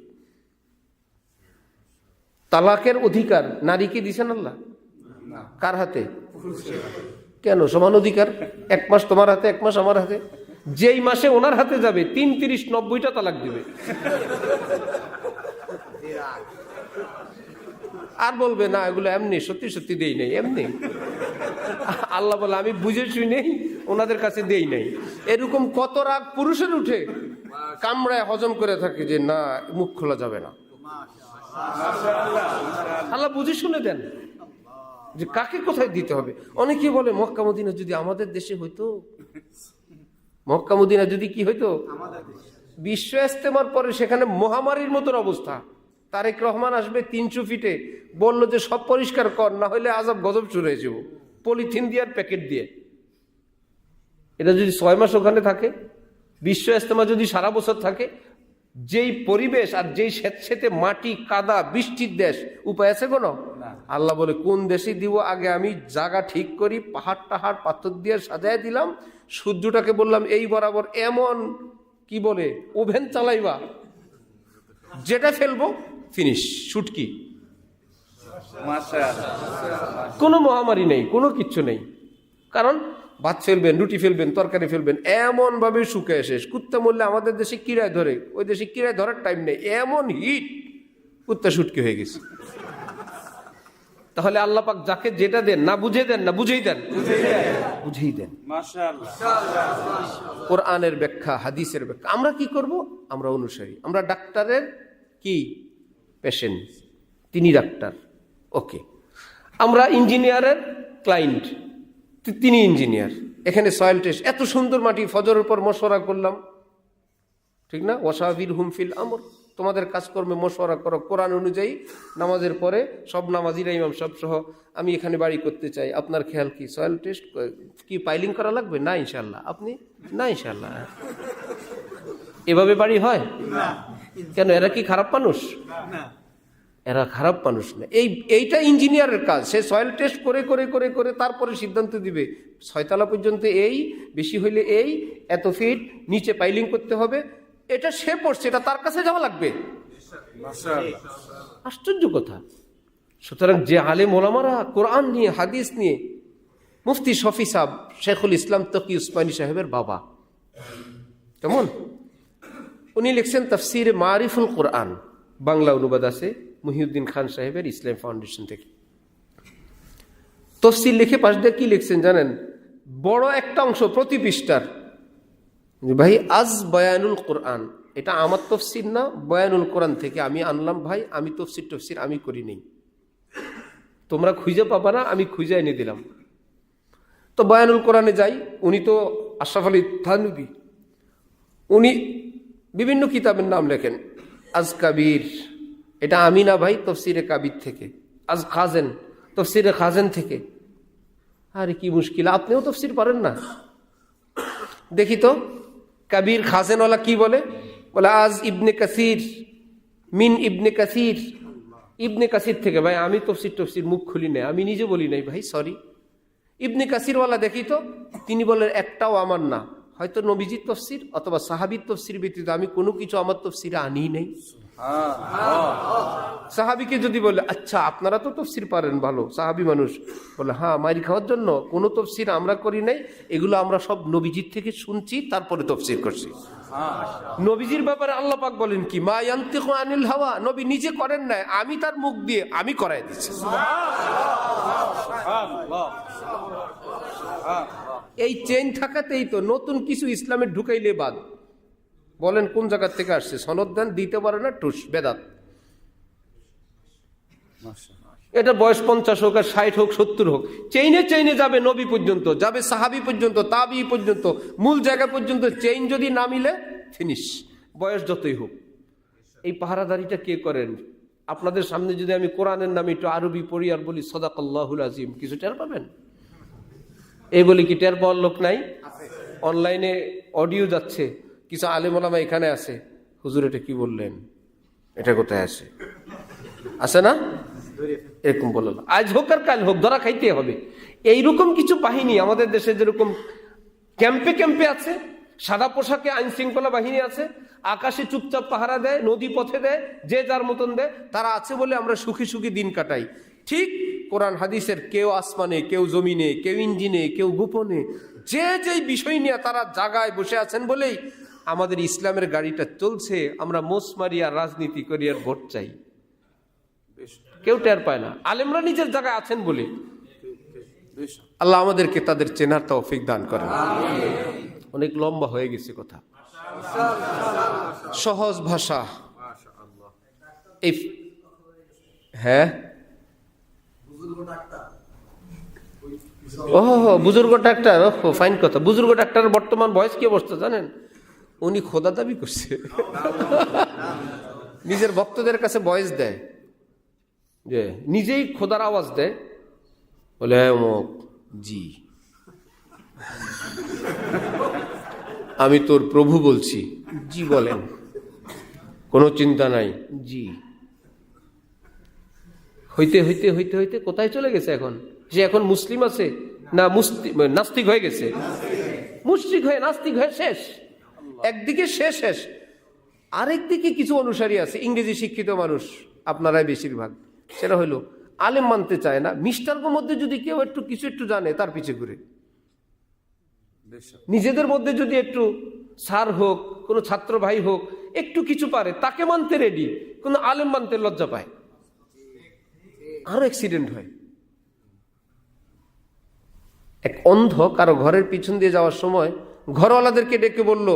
তালাকের অধিকার নারীকে দিয়েছেন আল্লাহ? কার হাতে? কেন? সমান অধিকার। 1 মাস তোমার হাতে, 1 মাস আমার হাতে। যেই মাসে ওনার হাতে যাবে ৩-৩০-৯০টা তালাক দিবে। আর বলবে না এগুলো এমনি, সত্যি সত্যি দেই নাই, এমনি। আল্লাহ বলে আমি বুঝে শুনেই ওনাদের কাছে দেই নাই। এরকম কত রাগ পুরুষের উঠে, কামড়ায় হজম করে থাকে যে না, মুখ খোলা যাবে না। আল্লাহ বুঝে শুনে দেন যে কাকে কোথায় দিতে হবে। অনেকে বলে মক্কা মদিনা যদি আমাদের দেশে হইতো, মক্কা মদিনা যদি কি হইতো, বিশ্ব ইস্তেমার পরে সেখানে মহামারীর মতন অবস্থা। তারেক রহমান আসবে 300 ফিটে, বললো যে সব পরিষ্কার কর, না হলে আজাব গজব শুরু হয়ে যাব, পলিথিন দিয়ে আর প্যাকেট দিয়ে। এটা যদি 6 মাস ওখানে থাকে, বিশ্ব ইস্তেমা যদি সারা বছর থাকে, যেই পরিবেশ আর যেই স্যাঁতস্যাঁতে মাটি কাদা বৃষ্টির দেশ, উপায় আছে কোনো? আল্লাহ বলে কোন দেশে দিব, আগে আমি জায়গা ঠিক করি, পাহাড় টাহাড় পাথর দিয়ে সাজায় দিলাম, সূর্যটাকে বললাম এই বরাবর এমন কি বলে ওভেন চালাইবা, যেটা ফেলবো ফিনিশ, শুটকি। কোনো মহামারী নেই, কোনো কিচ্ছু নেই। কারণ ভাত ফেলবেন, রুটি ফেলবেন, তরকারি ফেলবেন, এমন ভাবে শুকায় শেষ। কুত্তা মরলে আমাদের দেশে কিরায় ধরে, ওই দেশে কিরায় ধরার টাইম নেই, এমন হিট, কুত্তা শুটকি হয়ে গেছে। তাহলে আল্লাহ পাক যাকে যেটা দেন, না বুঝে দেন না বুঝেই দেন, বুঝেই দেন। কোরআনের ব্যাখ্যা, হাদিসের ব্যাখ্যা। আমরা কি করব? আমরা অনুসারী, আমরা ডাক্তারের কি পেশেন্ট, তিনি ডাক্তার, ওকে। আমরা ইঞ্জিনিয়ারের ক্লায়েন্ট, তিনি ইঞ্জিনিয়ার। এখানে সয়েল টেস্ট, এত সুন্দর মাটি, ফজরের পর মশওয়ারা করলাম, ঠিক না? ওয়াশাবির হুম ফিল আমর, তোমাদের কাজকর্মে মশওয়ারা করো কোরআন অনুযায়ী। নামাজের পরে সব নামাজিরা, ইমাম সাহেব সহ, আমি এখানে বাড়ি করতে চাই, আপনার খেয়াল কি? সয়েল টেস্ট কি পাইলিং করা লাগবে? না ইনশাল্লাহ। আপনি? না ইনশাল্লাহ। এভাবে বাড়ি হয়? কেন? এরা কি খারাপ মানুষ? এরা খারাপ মানুষ না। এইটা ইঞ্জিনিয়ারের কাজ। সে সয়েল টেস্ট করে করে করে করে তারপরে সিদ্ধান্ত দিবে 6 তলা পর্যন্ত এই, বেশি হইলে এই, এত ফিট নিচে পাইলিং করতে হবে। এটা সে পড়ছে, এটা তার কাছে যাওয়া লাগবে। আশ্চর্য কথা। সুতরাং যে আলেম ওলামারা কোরআন নিয়ে, হাদিস নিয়ে, মুফতি শফি সাহেব, শেখুল ইসলাম তকি উসমানী সাহেবের বাবা, কেমন? উনি লিখছেন তাফসিরে মারিফুল কোরআন, বাংলা অনুবাদ আছে মহিউদ্দিন খান সাহেবের ইসলাম ফাউন্ডেশন থেকে। তফসির লিখে পাশ দিয়ে কি লিখছেন জানেন? বড় একটা অংশ প্রতি পৃষ্ঠার, ভাই আজ বয়ানুল কোরআন, এটা আমার তফসির না, বয়ানুল কোরআন থেকে আমি আনলাম ভাই, আমি তফসির আমি করি নেই, তোমরা খুঁজে পাবা না, আমি খুঁজে এনে দিলাম। তো বয়ানুল কোরআনে যাই, উনি তো আশরাফ আলী থানভী, উনি বিভিন্ন কিতাবের নাম লেখেন। আজ কাবির, এটা আমি না ভাই, তফসিরে কাবির থেকে। আজ খাজেন, তফসিরে খাজেন থেকে। আরে কি মুশকিল, আপনিও তফসির পারেন না? দেখি তো কাবির খাজেনওয়ালা কি বলে। বলে আজ ইবনে কাসির, মিন ইবনে কাসির, ইবনে কাসির থেকে। ভাই আমি তফসির মুখ খুলি নাই, আমি নিজে বলি নাই ভাই, সরি। ইবনে কাসিরওয়ালা দেখি তো, তিনি বলেন একটাও আমার না, হয়তো নবীজির তফসির অথবা সাহাবীর তফসির ব্যতীত আমি কোনো কিছু আমার তফসিরে আনি নাই। সাহাবীকে যদি বলে আচ্ছা আপনারা তো তফসির পারেন ভালো, সাহাবী মানুষ, বলে হ্যাঁ, মাইর খাওয়ার জন্য কোনো তফসির আমরা করি নাই, এগুলো আমরা সব নবীজির থেকে শুনছি, তারপরে তফসির করছি। নবীজির ব্যাপারে আল্লাহ পাক বলেন কি, মা ইয়ান্তিকু আনিল হাওয়া, নবী নিজে করেন নাই, আমি তার মুখ দিয়ে আমি করাই দিচ্ছি। এই চেইন থাকাতেই তো নতুন কিছু ইসলামে ঢুকাইলে বাদ। বলেন কোন জায়গা থেকে আসছে, সনদ দেন, দিতে পারে না, টুস বেদাত। এটা বয়স 50 হোক আর 60 হোক 70 হোক, চেইনে চেইনে যাবে নবী পর্যন্ত, যাবে সাহাবী পর্যন্ত, তাবি পর্যন্ত, মূল জায়গা পর্যন্ত। চেইন যদি না মিলে ফিনিশ, বয়স যতই হোক। এই পাহারাদারিটা কে করেন? আপনাদের সামনে যদি আমি কোরআনের নামে একটু আরবি পড়ি আর বলি সাদাকাল্লাহুল আজিম, কিছু টের পাবেন? এই বলি কি টের পাওয়ার লোক নাই? অনলাইনে অডিও যাচ্ছে, কিছু আলেম ওলামা এখানে আছে, হুজুর এটা কি বললেন, এটা কোথায় আছে? আছে না? এরকম বলল, আজ হোক আর কাল হোক, ধরা খাইতে হবে। এইরকম কিছু বাহিনী আমাদের দেশে যেরকম ক্যাম্পে ক্যাম্পে আছে, সাদা পোশাকে আইন শৃঙ্খলা বাহিনী আছে, আকাশে চুপচাপ পাহারা দেয়, নদী পথে দেয়, যে যার মতন দেয়, তারা আছে বলে আমরা সুখী সুখী দিন কাটাই। ঠিক কোরআন হাদিসের কেউ আসমানে, কেউ জমিনে, কেউ ইঞ্জিনে, কেউ গোপনে, যে যেই বিষয় নিয়ে তারা জায়গায় বসে আছেন বলেই আমাদের ইসলামের গাড়িটা চলছে। আমরা মোষ মারি আর রাজনীতি করি আর ভোট চাই, কেউ টের পায় না। আলেমরা নিজের জায়গায় আছেন বলে। আল্লাহ আমাদেরকে তাদের চেনার তৌফিক দান করেন। অনেক লম্বা হয়ে গেছে কথা, সহজ ভাষা। এই হ্যাঁ, ও বুজুর্গ ডাক্তার, ও ফাইন কথা। বুজুর্গ ডাক্তার বর্তমান বয়স কি অবস্থা জানেন? উনি খোদা দাবি করছে, নিজের ভক্তদের কাছে বয়স দেয়, যে নিজেই খোদার আওয়াজ দেয়, বলে অমুক জি, আমি তোর প্রভু বলছি। জি বলেন, কোনো চিন্তা নাই, জি। হইতে হইতে হইতে হইতে কোথায় চলে গেছে এখন? যে এখন মুসলিম আছে না নাস্তিক হয়ে গেছে? মুশরিক হয়ে নাস্তিক হয়ে শেষ। একদিকে শেষ, আরেকদিকে কিছু অনুসারী আছে, ইংরেজি শিক্ষিত মানুষ, আপনারাই বেশিরভাগ। সেটা হইলো আলেম মানতে চায় না। মিস্টারগোর মধ্যে যদি কেউ একটু কিছু একটু জানে, তার পিছে ঘুরে। নিজেদের মধ্যে যদি একটু স্যার হোক, কোনো ছাত্র ভাই হোক, একটু কিছু পারে, তাকে মানতে রেডি, কোনো আলেম মানতে লজ্জা পায়। আরো অ্যাক্সিডেন্ট হয়। এক অন্ধ কারো ঘরের পিছন দিয়ে যাওয়ার সময় ঘরওয়ালাদেরকে ডেকে বলল,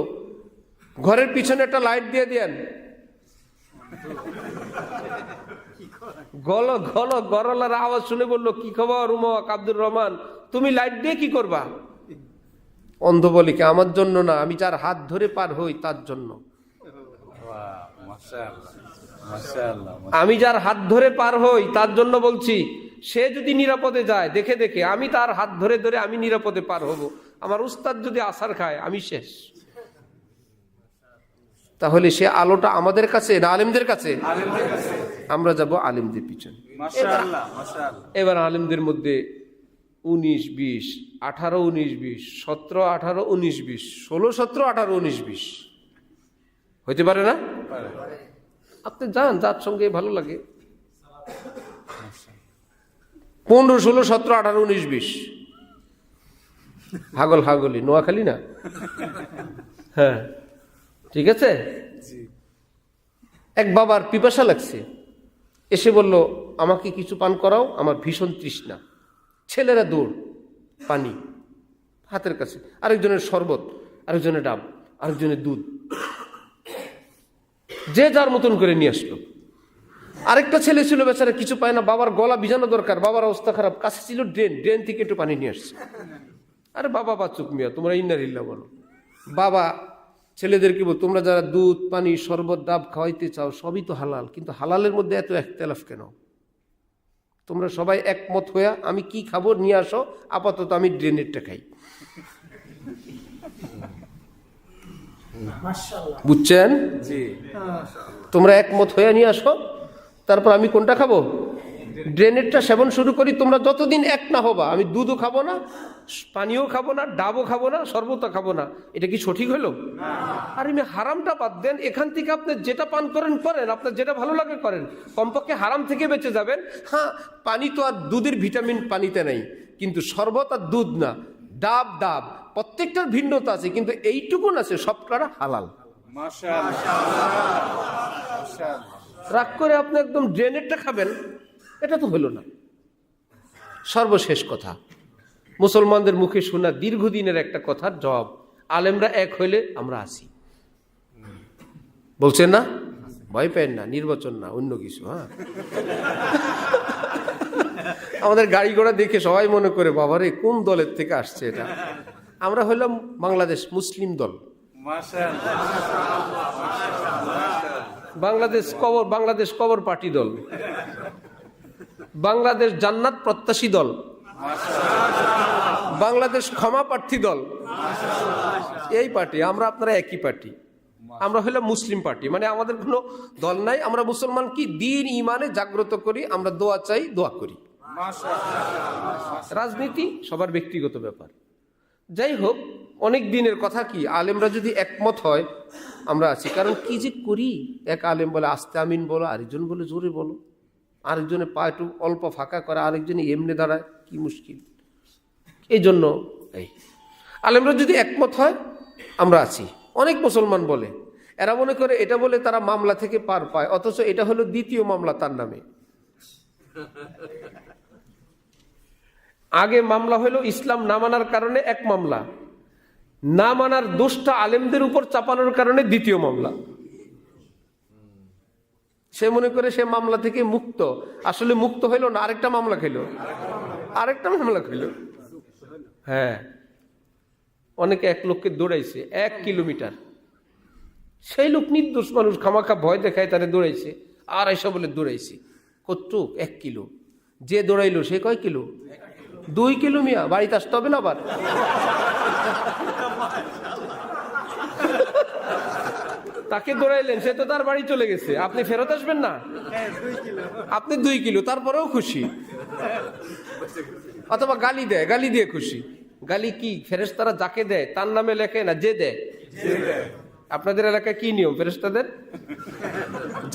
ঘরের পিছনে একটা লাইট দিয়ে দেন। ঘরওয়ালার আওয়াজ শুনে বলল, কি খবর উমক আব্দুর রহমান, তুমি লাইট দিয়ে কি করবা? অন্ধ বলে, কি আমার জন্য না, আমি যার হাত ধরে পার হই তার জন্য। আমি যার হাত ধরে পার হই তার জন্য বলছি। সে যদি নিরাপদে যায় দেখে দেখে, আমি তার হাত ধরে ধরে আমি নিরাপদে পার হব। আমার উস্তাদ যদি আছাড় খায়, আমি শেষ। তাহলে সে আলোটা আমাদের কাছে না আলেমদের কাছে? আমরা যাব আলেমদের পিছনে। এবার আলেমদের মধ্যে 19, 20, 18, 19, 20, 17, 18, 19, 20, 16, 17, 18, 19, 20 হইতে পারে না? আপনি যান, যার সঙ্গে ভালো লাগে। 15, 16, 17, 18, 19, 20 হাগলি নোয়াখালী না? হ্যাঁ, ঠিক আছে। এক বাবার পিপাসা লাগছে, এসে বলল, আমাকে কিছু পান করাও, আমার ভীষণ তৃষ্ণা। ছেলেরা দৌড়, পানি হাতের কাছে, আরেকজনের শরবত, আরেকজনের ডাব, আরেকজনের দুধ, যে যার মতন করে নিয়ে আসলো। আরেকটা ছেলে ছিল, বেচারা কিছু পায় না, বাবার গলা ভিজানো দরকার, বাবার অবস্থা খারাপ, কাছে ছিল ড্রেন থেকে একটু পানি নিয়ে আসছে। আরে বাবা বাচুক মিয়া, তোমরা ইন্নারিল্লাহ বলো। বাবা ছেলেদেরকে বল, তোমরা যারা দুধ, পানি, শরবত, ডাব খাওয়াইতে চাও, সবই তো হালাল, কিন্তু হালালের মধ্যে এত একতলাফ কেন? তোমরা সবাই একমত হইয়া আমি কি খাবো নিয়ে আসো, আপাতত আমি ড্রেনেরটা খাই। বুঝছেন? তোমরা একমত হইয়া নিয়ে আসো, তারপর আমি কোনটা খাবো? ড্রেনেরটা সেবন শুরু করি। তোমরা যতদিন এক না হবা, আমি দুধও খাবো না, পানিও খাবো না, ডাবও খাবো না, শরবতও খাবো না। এটা কি সঠিক হলো? আর আমি হারামটা বাদ দেন, এখান থেকে আপনি যেটা পান করেন করেন, আপনার যেটা ভালো লাগে করেন, কমপক্ষে হারাম থেকে বেঁচে যাবেন। হ্যাঁ, পানি তো আর দুধের ভিটামিন পানিতে নাই, কিন্তু শরবত আর দুধ না, ডাব প্রত্যেকটার ভিন্নতা আছে, কিন্তু এইটুকুন আছে, সবকটা হালাল। রাগ করে আপনি একদম ড্রেনেরটা খাবেন, এটা তো হলো না। সর্বশেষ কথা, মুসলমানদের মুখে শোনা দীর্ঘদিনের একটা কথার জবাব, আলেমরা এক হইলে আমরা আসি। বলছেন না? ভয় পেন না, নির্বাচন না, অন্য কিছু। হ্যাঁ, আমাদের গাড়ি ঘোড়া দেখে সবাই মনে করে, বাবারে কোন দলের থেকে আসছে এটা। আমরা হইলাম বাংলাদেশ মুসলিম দল। বাংলাদেশ কবর পার্টি দল, বাংলাদেশ জান্নাত প্রত্যাশী দল, বাংলাদেশ ক্ষমা প্রার্থী দল। এই পার্টি আমরা, আপনারা একই পার্টি। আমরা হইলাম মুসলিম পার্টি, মানে আমাদের কোনো দল নাই। আমরা মুসলমান কি দ্বীন ইমানে জাগ্রত করি, আমরা দোয়া চাই, দোয়া করি। রাজনীতি সবার ব্যক্তিগত ব্যাপার। যাই হোক, অনেক দিনের কথা, কি আলেমরা যদি একমত হয় আমরা আছি। কারণ কি যে করি, এক আলেম বলে আস্তে আমিন বলো, আরেকজন বলে জোরে বলো, আরেকজনে পা একটু অল্প ফাঁকা করে, আরেকজনে এমনি দাঁড়ায়, কি মুশকিল। এই জন্য আলেমরা যদি একমত হয় আমরা আছি। অনেক মুসলমান বলে, এরা মনে করে এটা বলে তারা মামলা থেকে পার পায়, অথচ এটা হলো দ্বিতীয় মামলা তার নামে। আগে মামলা হলো ইসলাম না মানার কারণে এক মামলা, না মানার দোষটা আলেমদের উপর চাপানোর কারণে দ্বিতীয় মামলা। সে মনে করে সে মামলা থেকে মুক্ত, আসলে মুক্ত হইল না, আরেকটা মামলা খেলো, আরেকটা মামলা খেলো। হ্যাঁ, অনেকে এক লোককে দৌড়াইছে 1 কিলোমিটার, সেই লোক নির্দোষ মানুষ, খামাখা ভয় দেখায় তারে দৌড়াইছে, আর এসব বলে দৌড়াইছে কতটুক 1 কিলো। যে দৌড়াইলো সে কয় কিলো? 2 কিলো। মিয়া বাড়িতে আসতে হবে না আবার। তাকে দৌড়াইলেন, সে তো তার বাড়ি চলে গেছে, আপনি ফেরত আসবেন না? আপনি 2 কিলো, তারপরেও খুশি। অথবা গালি দেয়, গালি দিয়ে খুশি। গালি কি ফেরেশতারা যাকে দেয় তার নামে লেখে না যে দেয়? আপনাদের এলাকায় কি নিয়ম ফেরেশতাদের?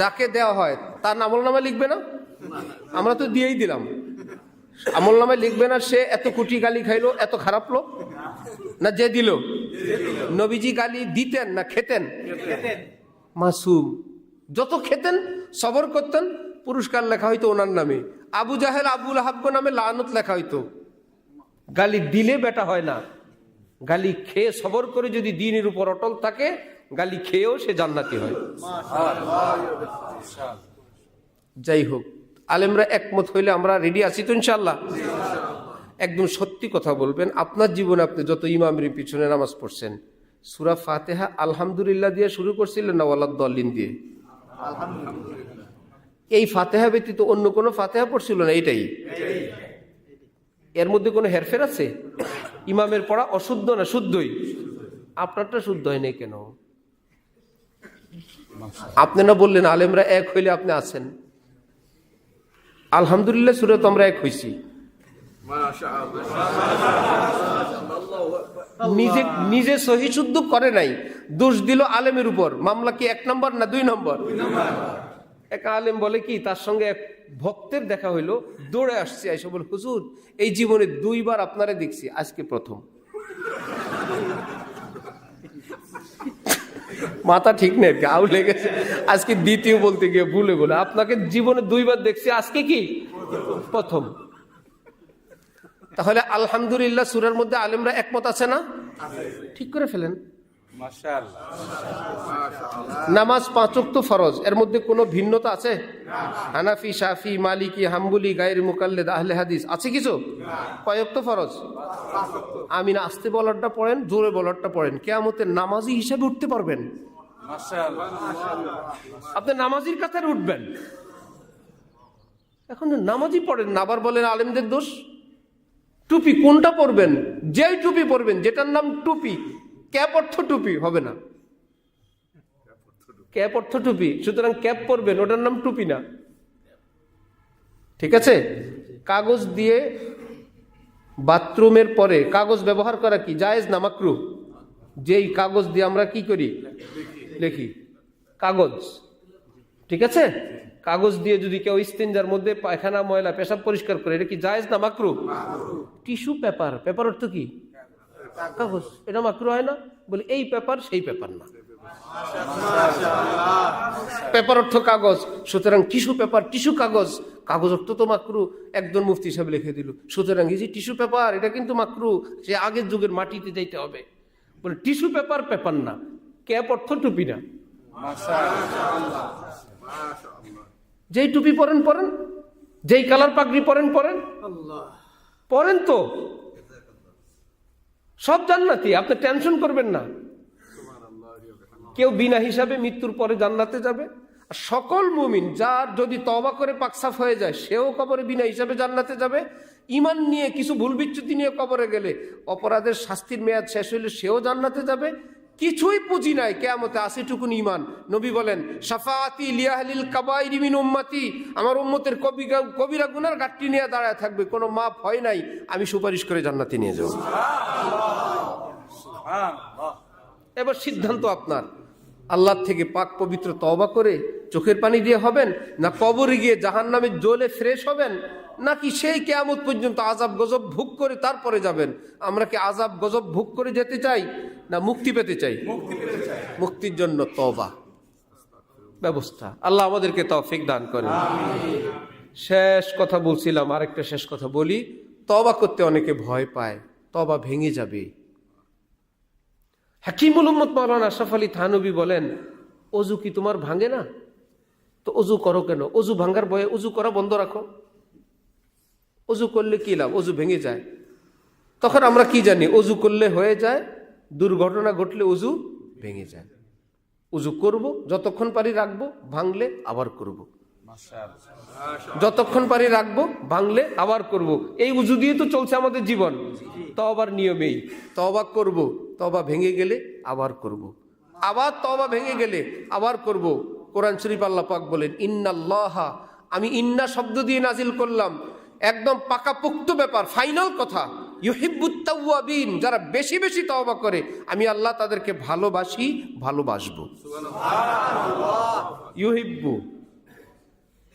যাকে দেওয়া হয় তার আমল নামে লিখবে না? আমরা তো দিয়েই দিলাম, আমল নামে লিখবে না সে এত কোটি গালি খাইলো, এত খারাপ লোক, না যে দিল? নবীজি গালি দিতেন না খেতেন? মাসুম, যত খেতেন সবর করতেন, পুরস্কার লেখা হইতো ওনার নামে। আবু জাহেল আবুল আহাব নামে লানত লেখা হইতো। গালি দিলে বেটা হয় না, গালি খেয়ে সবর করে যদি দ্বীনের উপর অটল থাকে, গালি খেয়েও সে জান্নাতি হয়। যাই হোক, আলেমরা একমত হইলে আমরা রেডি আছি তো ইনশাআল্লাহ। একদম সত্যি কথা বলবেন, আপনার জীবনে আপনি যত ইমামের পিছনে নামাজ পড়ছেন, সূরা ফাতিহা আলহামদুলিল্লাহ দিয়ে শুরু করছিলেন না ওয়ালাদ-দাল্লিন দিয়ে? এই ফাতিহা ব্যতীত অন্য কোনো ফাতিহা পড়ছিল না, এইটাই। এর মধ্যে কোনো হেরফের আছে? ইমামের পড়া অশুদ্ধ না শুদ্ধই? আপনারটা শুদ্ধ হয় নাই কেন? আপনি না বললেন আলেমরা এক হইলে আপনি আছেন? আলহামদুলিল্লাহ সূরা তো আমরা এক হইছি। নিজে নিজে সহি শুদ্ধ করে নাই, দোষ দিল আলেমের উপর। মামলা কি 1 নম্বর না 2 নম্বর? এক আলেম বলে কি, তার সঙ্গে এক ভক্তের দেখা হইলো, দৌড়ে আসছে, এসে বলে হুজুর এই জীবনে 2 বার আপনারে দেখছি, আজকে প্রথম। মাথা ঠিক নেই, গাও লেগেছে, আজকে দ্বিতীয় বলতে গিয়ে ভুলে বলে আপনাকে জীবনে 2 বার দেখছি, আজকে কি প্রথম। তাহলে আলহামদুলিল্লাহ সূরার মধ্যে আলেমরা একমত আছে না? ঠিক করে ফেলেন। নামাজ 5 ওয়াক্ত ফরজ, এর মধ্যে কোনো ভিন্নতা আছে? হানাফি, শাফি, মালিকি, হাম্বলি, গায়রে মুকাল্লিদ, আহলে হাদিস আছে কিছু? কয় ওয়াক্ত ফরজ? আমিন আস্তে বলারটা পড়েন, জোরে বলারটা পড়েন, কিয়ামতের নামাজি হিসেবে উঠতে পারবেন। আপনি নামাজির কাতারে উঠবেন। এখন নামাজি পড়েন না, আবার বলেন আলেমদের দোষ। টুপি কোনটা পরবেন? যেই টুপি পরবেন, যেটার নাম টুপি, ক্যাপ অর্থ টুপি হবে না, ক্যাপ অর্থ টুপি, সুতরাং ক্যাপ পরবেন, ওটার নাম টুপি না। ঠিক আছে? কাগজ দিয়ে বাথরুমের পরে কাগজ ব্যবহার করা কি জায়েজ না মাকরুহ? যেই কাগজ দিয়ে আমরা কি করি, লিখি, কাগজ। ঠিক আছে? কাগজ দিয়ে যদি কেউ ইস্তেঞ্জার মধ্যে পায়খানা ময়লা পেশাব পরিষ্কার করে, এটা কি জায়েজ না মাকরুহ? টিস্যু পেপার, পেপার অর্থ কি? কাগজ, এটা মাকরুহ হয় না? বলে এই পেপার সেই পেপার না, পেপার অর্থ কাগজ, সুতরাং টিস্যু পেপার, টিস্যু কাগজ, কাগজ অর্থ তো মাকরুহ। একজন মুফতি সাহেব লিখে দিল, সুতরাং এই যে টিস্যু পেপার, এটা কিন্তু মাকরুহ, সে আগের যুগের মাটিতে যাইতে হবে। বলে টিস্যু পেপার পেপার না, ক্যাপ অর্থ টুপি না। যেই টুপি পরেন পরেন, যেই কালার পাগড়ি পরেন পরেন, পরেন তো সব জান্নাতি, আপনি টেনশন করবেন না। কেউ বিনা হিসাবে মৃত্যুর পরে জান্নাতে যাবে, সকল মুমিন যার যদি তওবা করে পাকসাফ হয়ে যায়, সেও কবরে বিনা হিসাবে জান্নাতে যাবে। ঈমান নিয়ে কিছু ভুল বিচ্যুতি নিয়ে কবরে গেলে, অপরাধের শাস্তির মেয়াদ শেষ হইলে সেও জান্নাতে যাবে। কিছুই পুঁজি নাই, কিয়ামতে আসিটুকুন ঈমান। নবী বলেন, শাফাআতি লিআহলিল কাবাইরি মিন উম্মতি, আমার উম্মতের কবিরা গুনার গাঁটটি নিয়ে দাঁড়ায় থাকবে, কোনো মাপ হয় নাই, আমি সুপারিশ করে জান্নাতে নিয়ে যাব। এবার সিদ্ধান্ত আপনার। আল্লাহর থেকে পাক পবিত্র তওবা করে চোখের পানি দিয়ে হবেন, না কবরে গিয়ে জাহান্নামের জ্বলে ফ্রেশ হবেন, নাকি সেই কিয়ামত পর্যন্ত আযাব গজব ভোগ করে তারপরে যাবেন? আমরা কি আযাব গজব ভোগ করে যেতে চাই না মুক্তি পেতে চাই? মুক্তির জন্য তওবা ব্যবস্থা। আল্লাহ আমাদেরকে তৌফিক দান করেন। শেষ কথা বলছিলাম, আরেকটা শেষ কথা বলি। তওবা করতে অনেকে ভয় পায়, তওবা ভেঙে যাবে। হাকিমুল উম্মত মাওলানা আশরাফ আলী থানভী বলেন, অজু কি তোমার ভাঙে না? তো অজু করো কেন? অজু ভাঙার ভয়ে অজু করা বন্ধ রাখো। অজু করলে কি লাভ? অজু ভেঙে যায়। তখন আমরা কি জানি? অজু করলে হয়ে যায়, দুর্ঘটনা ঘটলে অজু ভেঙে যায়। অজু করব, যতক্ষণ পারি রাখবো, ভাঙলে আবার করব। যতক্ষণ পারি রাখবো, ভাঙলে আবার করব। এই উজু দিয়ে তো চলছে আমাদের জীবন। তওবার নিয়মেই তওবা করব, তওবা ভেঙে গেলে আবার করব, আবার তওবা ভেঙে গেলে আবার করব। কোরআন শরীফ আল্লাহ পাক বলেন, ইন্নাল্লাহা, আমি ইন্না শব্দ দিয়ে নাজিল করলাম, একদম পাকাপোক্ত ব্যাপার, ফাইনাল কথা। ইউহিব্বুত তাওয়াবিন, যারা বেশি বেশি তওবা করে আমি আল্লাহ তাদেরকে ভালোবাসি, ভালোবাসবো। ইউহিব্বু,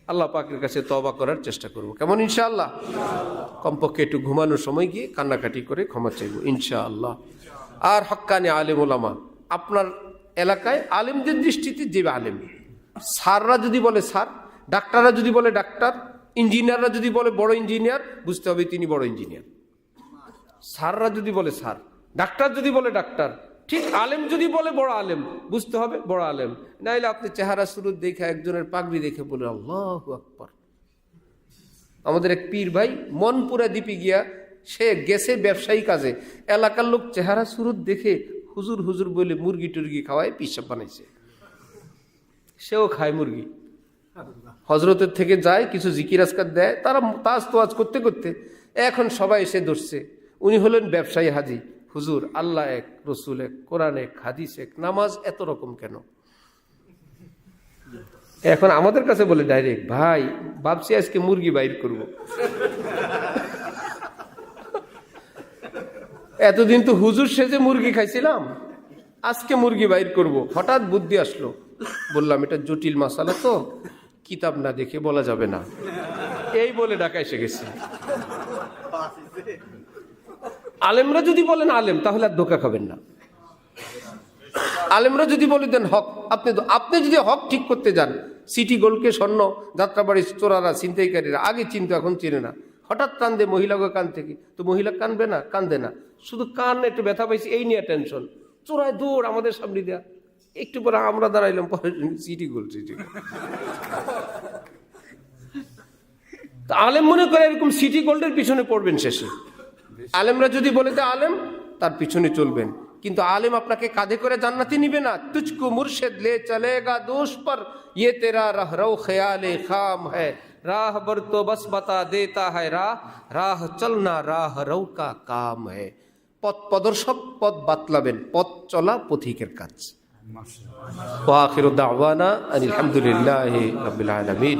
আল্লাহ পাকের কাছে তওবা করার চেষ্টা করব। কেমন? ইনশাআল্লাহ। কমপক্ষে একটু ঘুমানোর সময় গিয়ে কান্নাকাটি করে ক্ষমা চাইব ইনশাআল্লাহ। আর হক্কানি আলেম ওলামা, আপনার এলাকায় আলেমদের দৃষ্টিতে যে আলেম, স্যাররা যদি বলে স্যার, ডাক্তাররা যদি বলে ডাক্তার, ইঞ্জিনিয়াররা যদি বলে বড় ইঞ্জিনিয়ার, বুঝতে হবে তিনি বড় ইঞ্জিনিয়ার। স্যাররা যদি বলে স্যার, ডাক্তার যদি বলে ডাক্তার, ঠিক আলেম যদি বলে বড় আলেম, বুঝতে হবে বড় আলেম। নাইলে আপনি চেহারা সুরত দেখে, একজনের পাগড়ি দেখে বলে আল্লাহু আকবার। আমাদের এক পীর ভাই মনপুরা দ্বীপে গিয়া, সে গেছে ব্যবসায়ী কাজে, এলাকার লোক চেহারা সুরত দেখে হুজুর হুজুর বলে মুরগি টুরগি খাওয়ায় পিসাব বানাইছে। সেও খায় মুরগি, হজরতের থেকে যায়, কিছু জিকির আজকার দেয়, তারা তাজ তোয়াজ করতে করতে এখন সবাই এসে ধরছে। উনি হলেন ব্যবসায়ী হাজি। হুজুর, আল্লাহ এক, রসুল এক, কোরআন এক, হাদিস এক, নামাজ এত রকম কেন? এখন আমাদের কাছে বলে ডাইরেক্ট, ভাই ভাবছি আজকে মুরগি বাইর করব। এতদিন তো হুজুর সেজে মুরগি খাইছিলাম, আজকে মুরগি বাইর করব। হঠাৎ বুদ্ধি আসলো, বললাম এটা জটিল মাসালা তো, কিতাব না দেখে বলা যাবে না, এই বলে ঢাকা এসে গেছে। আলেমরা যদি বলেন আলেম, তাহলে আর ধোঁকা খাবেন না। আলেমরা যদি বলে দেন হক, আপনি যদি হক ঠিক করতে যান, সিটি গোল্ডকে স্বর্ণ, যাত্রাবাড়ির চোরারা, ছিনতাইকারীরা আগে চিনতো, এখন চিনে না। হঠাৎ কান্দে মহিলাকে কান থেকে, তো মহিলা কানবে না? কান্দে না, শুধু কান একটু ব্যথা পাইছে এই নিয়ে টেনশন। চোরায় দৌড় আমাদের সামনে দেয়া, একটু পরে আমরা দাঁড়াইলাম, পরে সিটি গোল্ড, সিটি গোল্ড। আলেম মনে করে এরকম সিটি গোল্ডের পিছনে পড়বেন শেষে। আলেমরা যদি বলে দেয় আলেম, তার পিছনে চলবেন। কিন্তু আলেম আপনাকে কাঁধে করে জান্নাতে নিবে না। তুঝকো মুর্শিদ লে চলেগা দোষ पर ये तेरा रहरो ख्याले खाम है राह बर तो बस बता देता है राह चलना राह रौ का काम है। পথ প্রদর্শক পথ বাতলাবেন, পথ চলা পথিকের কাজ। ওয়া আখিরু দাওয়ানা আনিল হামদুলিল্লাহি রাব্বিল আলামিন।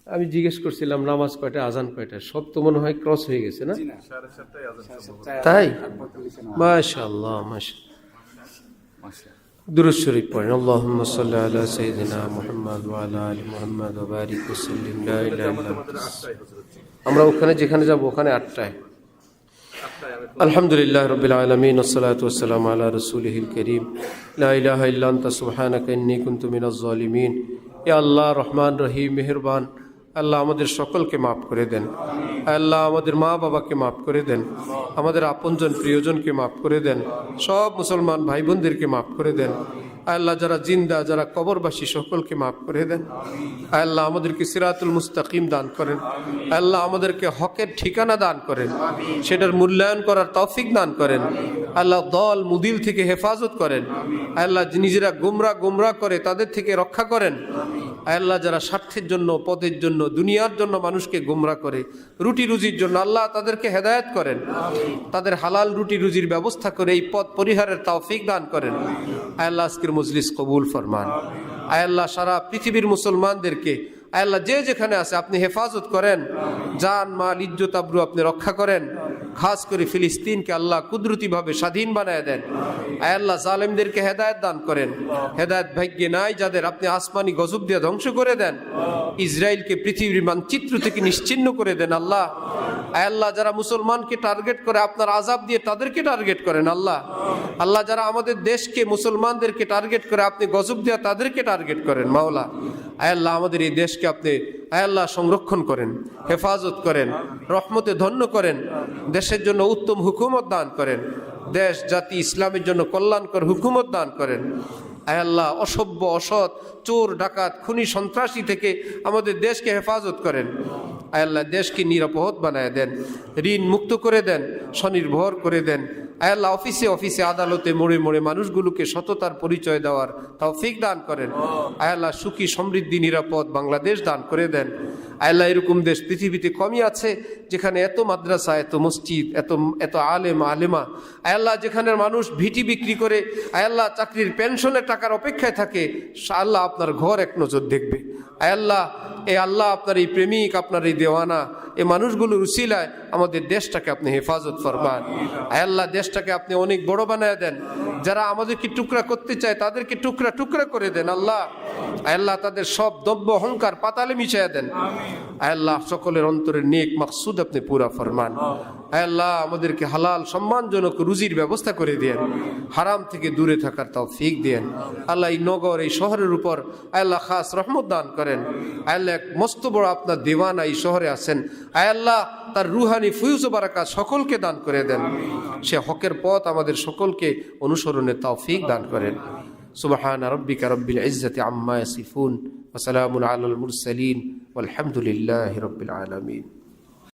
আমি জিজ্ঞেস করছিলাম নামাজ কয়টা, আজান কয়টা, সব তো মনে হয় ক্রস হয়ে গেছে না? তাই? মাশাআল্লাহ, মাশাআল্লাহ। দুরূদ শরীফ পড়েন, আল্লাহুম্মা সাল্লি আলা সাইয়্যিদিনা মুহাম্মদ ওয়া আলা আলি মুহাম্মদ ওয়া বারিক ওয়া সাল্লিম। লা ইলাহা ইল্লাল্লাহ। আমরা ওখানে যেখানে যাব ওখানে 8টায়। আলহামদুলিল্লাহ রাব্বিল আলামিন ওয়াসসালাতু ওয়াসসালামু আলা রাসূলিহিল কারীম। লা ইলাহা ইল্লা আনতা সুবহানাকা ইন্নী কুনতু মিনাজ জালিমিন। ইয়া আল্লাহ রহমান রহিম মেহেরবান, আল্লাহ আমাদের সকলকে মাফ করে দেন। আল্লাহ আমাদের মা বাবাকে মাফ করে দেন, আমাদের আপনজন প্রিয়জনকে মাফ করে দেন, সব মুসলমান ভাই বোনদেরকে মাফ করে দেন। আল্লাহ যারা জিন্দা, যারা কবরবাসী, সকলকে মাফ করে দেন। আল্লাহ আমাদেরকে সিরাতুল মুস্তাকিম দান করেন। আল্লাহ আমাদেরকে হকের ঠিকানা দান করেন, সেটার মূল্যায়ন করার তৌফিক দান করেন। আল্লাহ দল মুদিল থেকে হেফাজত করেন। আল্লাহ নিজেরা গুমরা করে তাদের থেকে রক্ষা করেন। আল্লাহ যারা স্বার্থের জন্য, পদের জন্য, দুনিয়ার জন্য মানুষকে গুমরা করে, রুটি রুজির জন্য, আল্লাহ তাদেরকে হেদায়েত করেন। তাদের হালাল রুটি রুজির ব্যবস্থা করে এই পথ পরিহারের তৌফিক দান করেন। আল্লাহ আজকের মজলিস কবুল ফরমান। আল্লাহ সারা পৃথিবীর মুসলমানদেরকে আল্লাহ যে যেখানে আছে আপনি হেফাজত করেন, জান মাল ইজ্জত আবরু আপনি রক্ষা করেন। খাস করে ফিলিস্তিনকে আল্লাহ কুদরতিভাবে স্বাধীন বানায় দেন। আয় আল্লাহ জালেমদেরকে হেদায়েত দান করেন, হেদায়েত ভাগ্যে নাই যাদের আপনি আসমানি গজব দিয়ে ধ্বংস করে দেন। ইসরায়েলকে পৃথিবীর মানচিত্র থেকে নিশ্চিহ্ন করে দেন আল্লাহ। আয় আল্লাহ যারা মুসলমানকে টার্গেট করে আপনার আযাব দিয়ে তাদেরকে টার্গেট করেন আল্লাহ। আল্লাহ যারা আমাদের দেশকে মুসলমানদেরকে টার্গেট করে আপনি গজব দিয়ে তাদেরকে টার্গেট করেন মাওলা। আয় আল্লাহ আমাদের এই দেশকে আপনি আয় আল্লাহ সংরক্ষণ করেন, হেফাজত করেন, রহমতে ধন্য করেন, দেশের জন্য উত্তম হুকুমত দান করেন, দেশ জাতি ইসলামের জন্য কল্যাণকর হুকুমত দান করেন। আয় আল্লাহ অসভ্য অসৎ চোর ডাকাত খুনি সন্ত্রাসী থেকে আমাদের দেশকে হেফাজত করেন। আয় আল্লাহ দেশকে নিরাপদ বানায় দেন, ঋণ মুক্ত করে দেন, স্বনির্ভর করে দেন। আয় আল্লাহ অফিসে অফিসে আদালতে মোড়ে মোড়ে মানুষগুলোকে সততার পরিচয় দেওয়ার তৌফিক দান করেন। আয় আল্লাহ সুখী সমৃদ্ধি নিরাপদ বাংলাদেশ দান করে দেন। আয় আল্লাহ এরকম দেশ পৃথিবীতে কমই আছে যেখানে এত মাদ্রাসা, এত মসজিদ, এত আলেম আলেমা। আয় আল্লাহ যেখানে মানুষ ভিটি বিক্রি করে আয় আল্লাহ চাকরির পেনশনের টাকার অপেক্ষায় থাকে, আল্লাহ আপনার ঘর এক নজর দেখবে। আয় আল্লাহ আল্লাহ আপনার এই প্রেমিক, আপনার এই দেওয়ানা, এই মানুষগুলোর উসিলায় আমাদের দেশটাকে আপনি হেফাজত ফরমান। আয় আল্লাহ দেশটাকে আপনি অনেক বড় বানায় দেন। যারা আমাদেরকে টুকরা করতে চায় তাদেরকে টুকরা টুকরা করে দেন আল্লাহ। আয় আল্লাহ তাদের সব দব্য অহংকার পাতালে মিশিয়ে দেন। আয় আল্লাহ সকলের অন্তরের নেক মাকসুদ আপনি পুরা ফরমান। আয় আল্লাহ আমাদেরকে হালাল সম্মানজনক রুজির ব্যবস্থা করে দেন, হারাম থেকে দূরে থাকার তৌফিক দেন। আল্লাহ এই নগর, এই শহরের উপর আয় আল্লাহ খাস রহমত দান করেন। আয় আল্লাহ এক মস্ত বড় আপনার দেওয়ানা এই শহরে আছেন। আয় আল্লাহ তার রুহানি ফুয়ুজ ও বারাকাত সকলকে দান করে দেন। সে হকের পথ আমাদের সকলকে অনুসরণের তৌফিক দান করেন। সুবহান রাব্বিকা রাব্বিল ইজ্জাতি আম্মা ইয়াসিফুন ওয়া সালামুন আলাল মুরসালিন ওয়ালহামদুলিল্লাহি রাব্বিল আলামিন।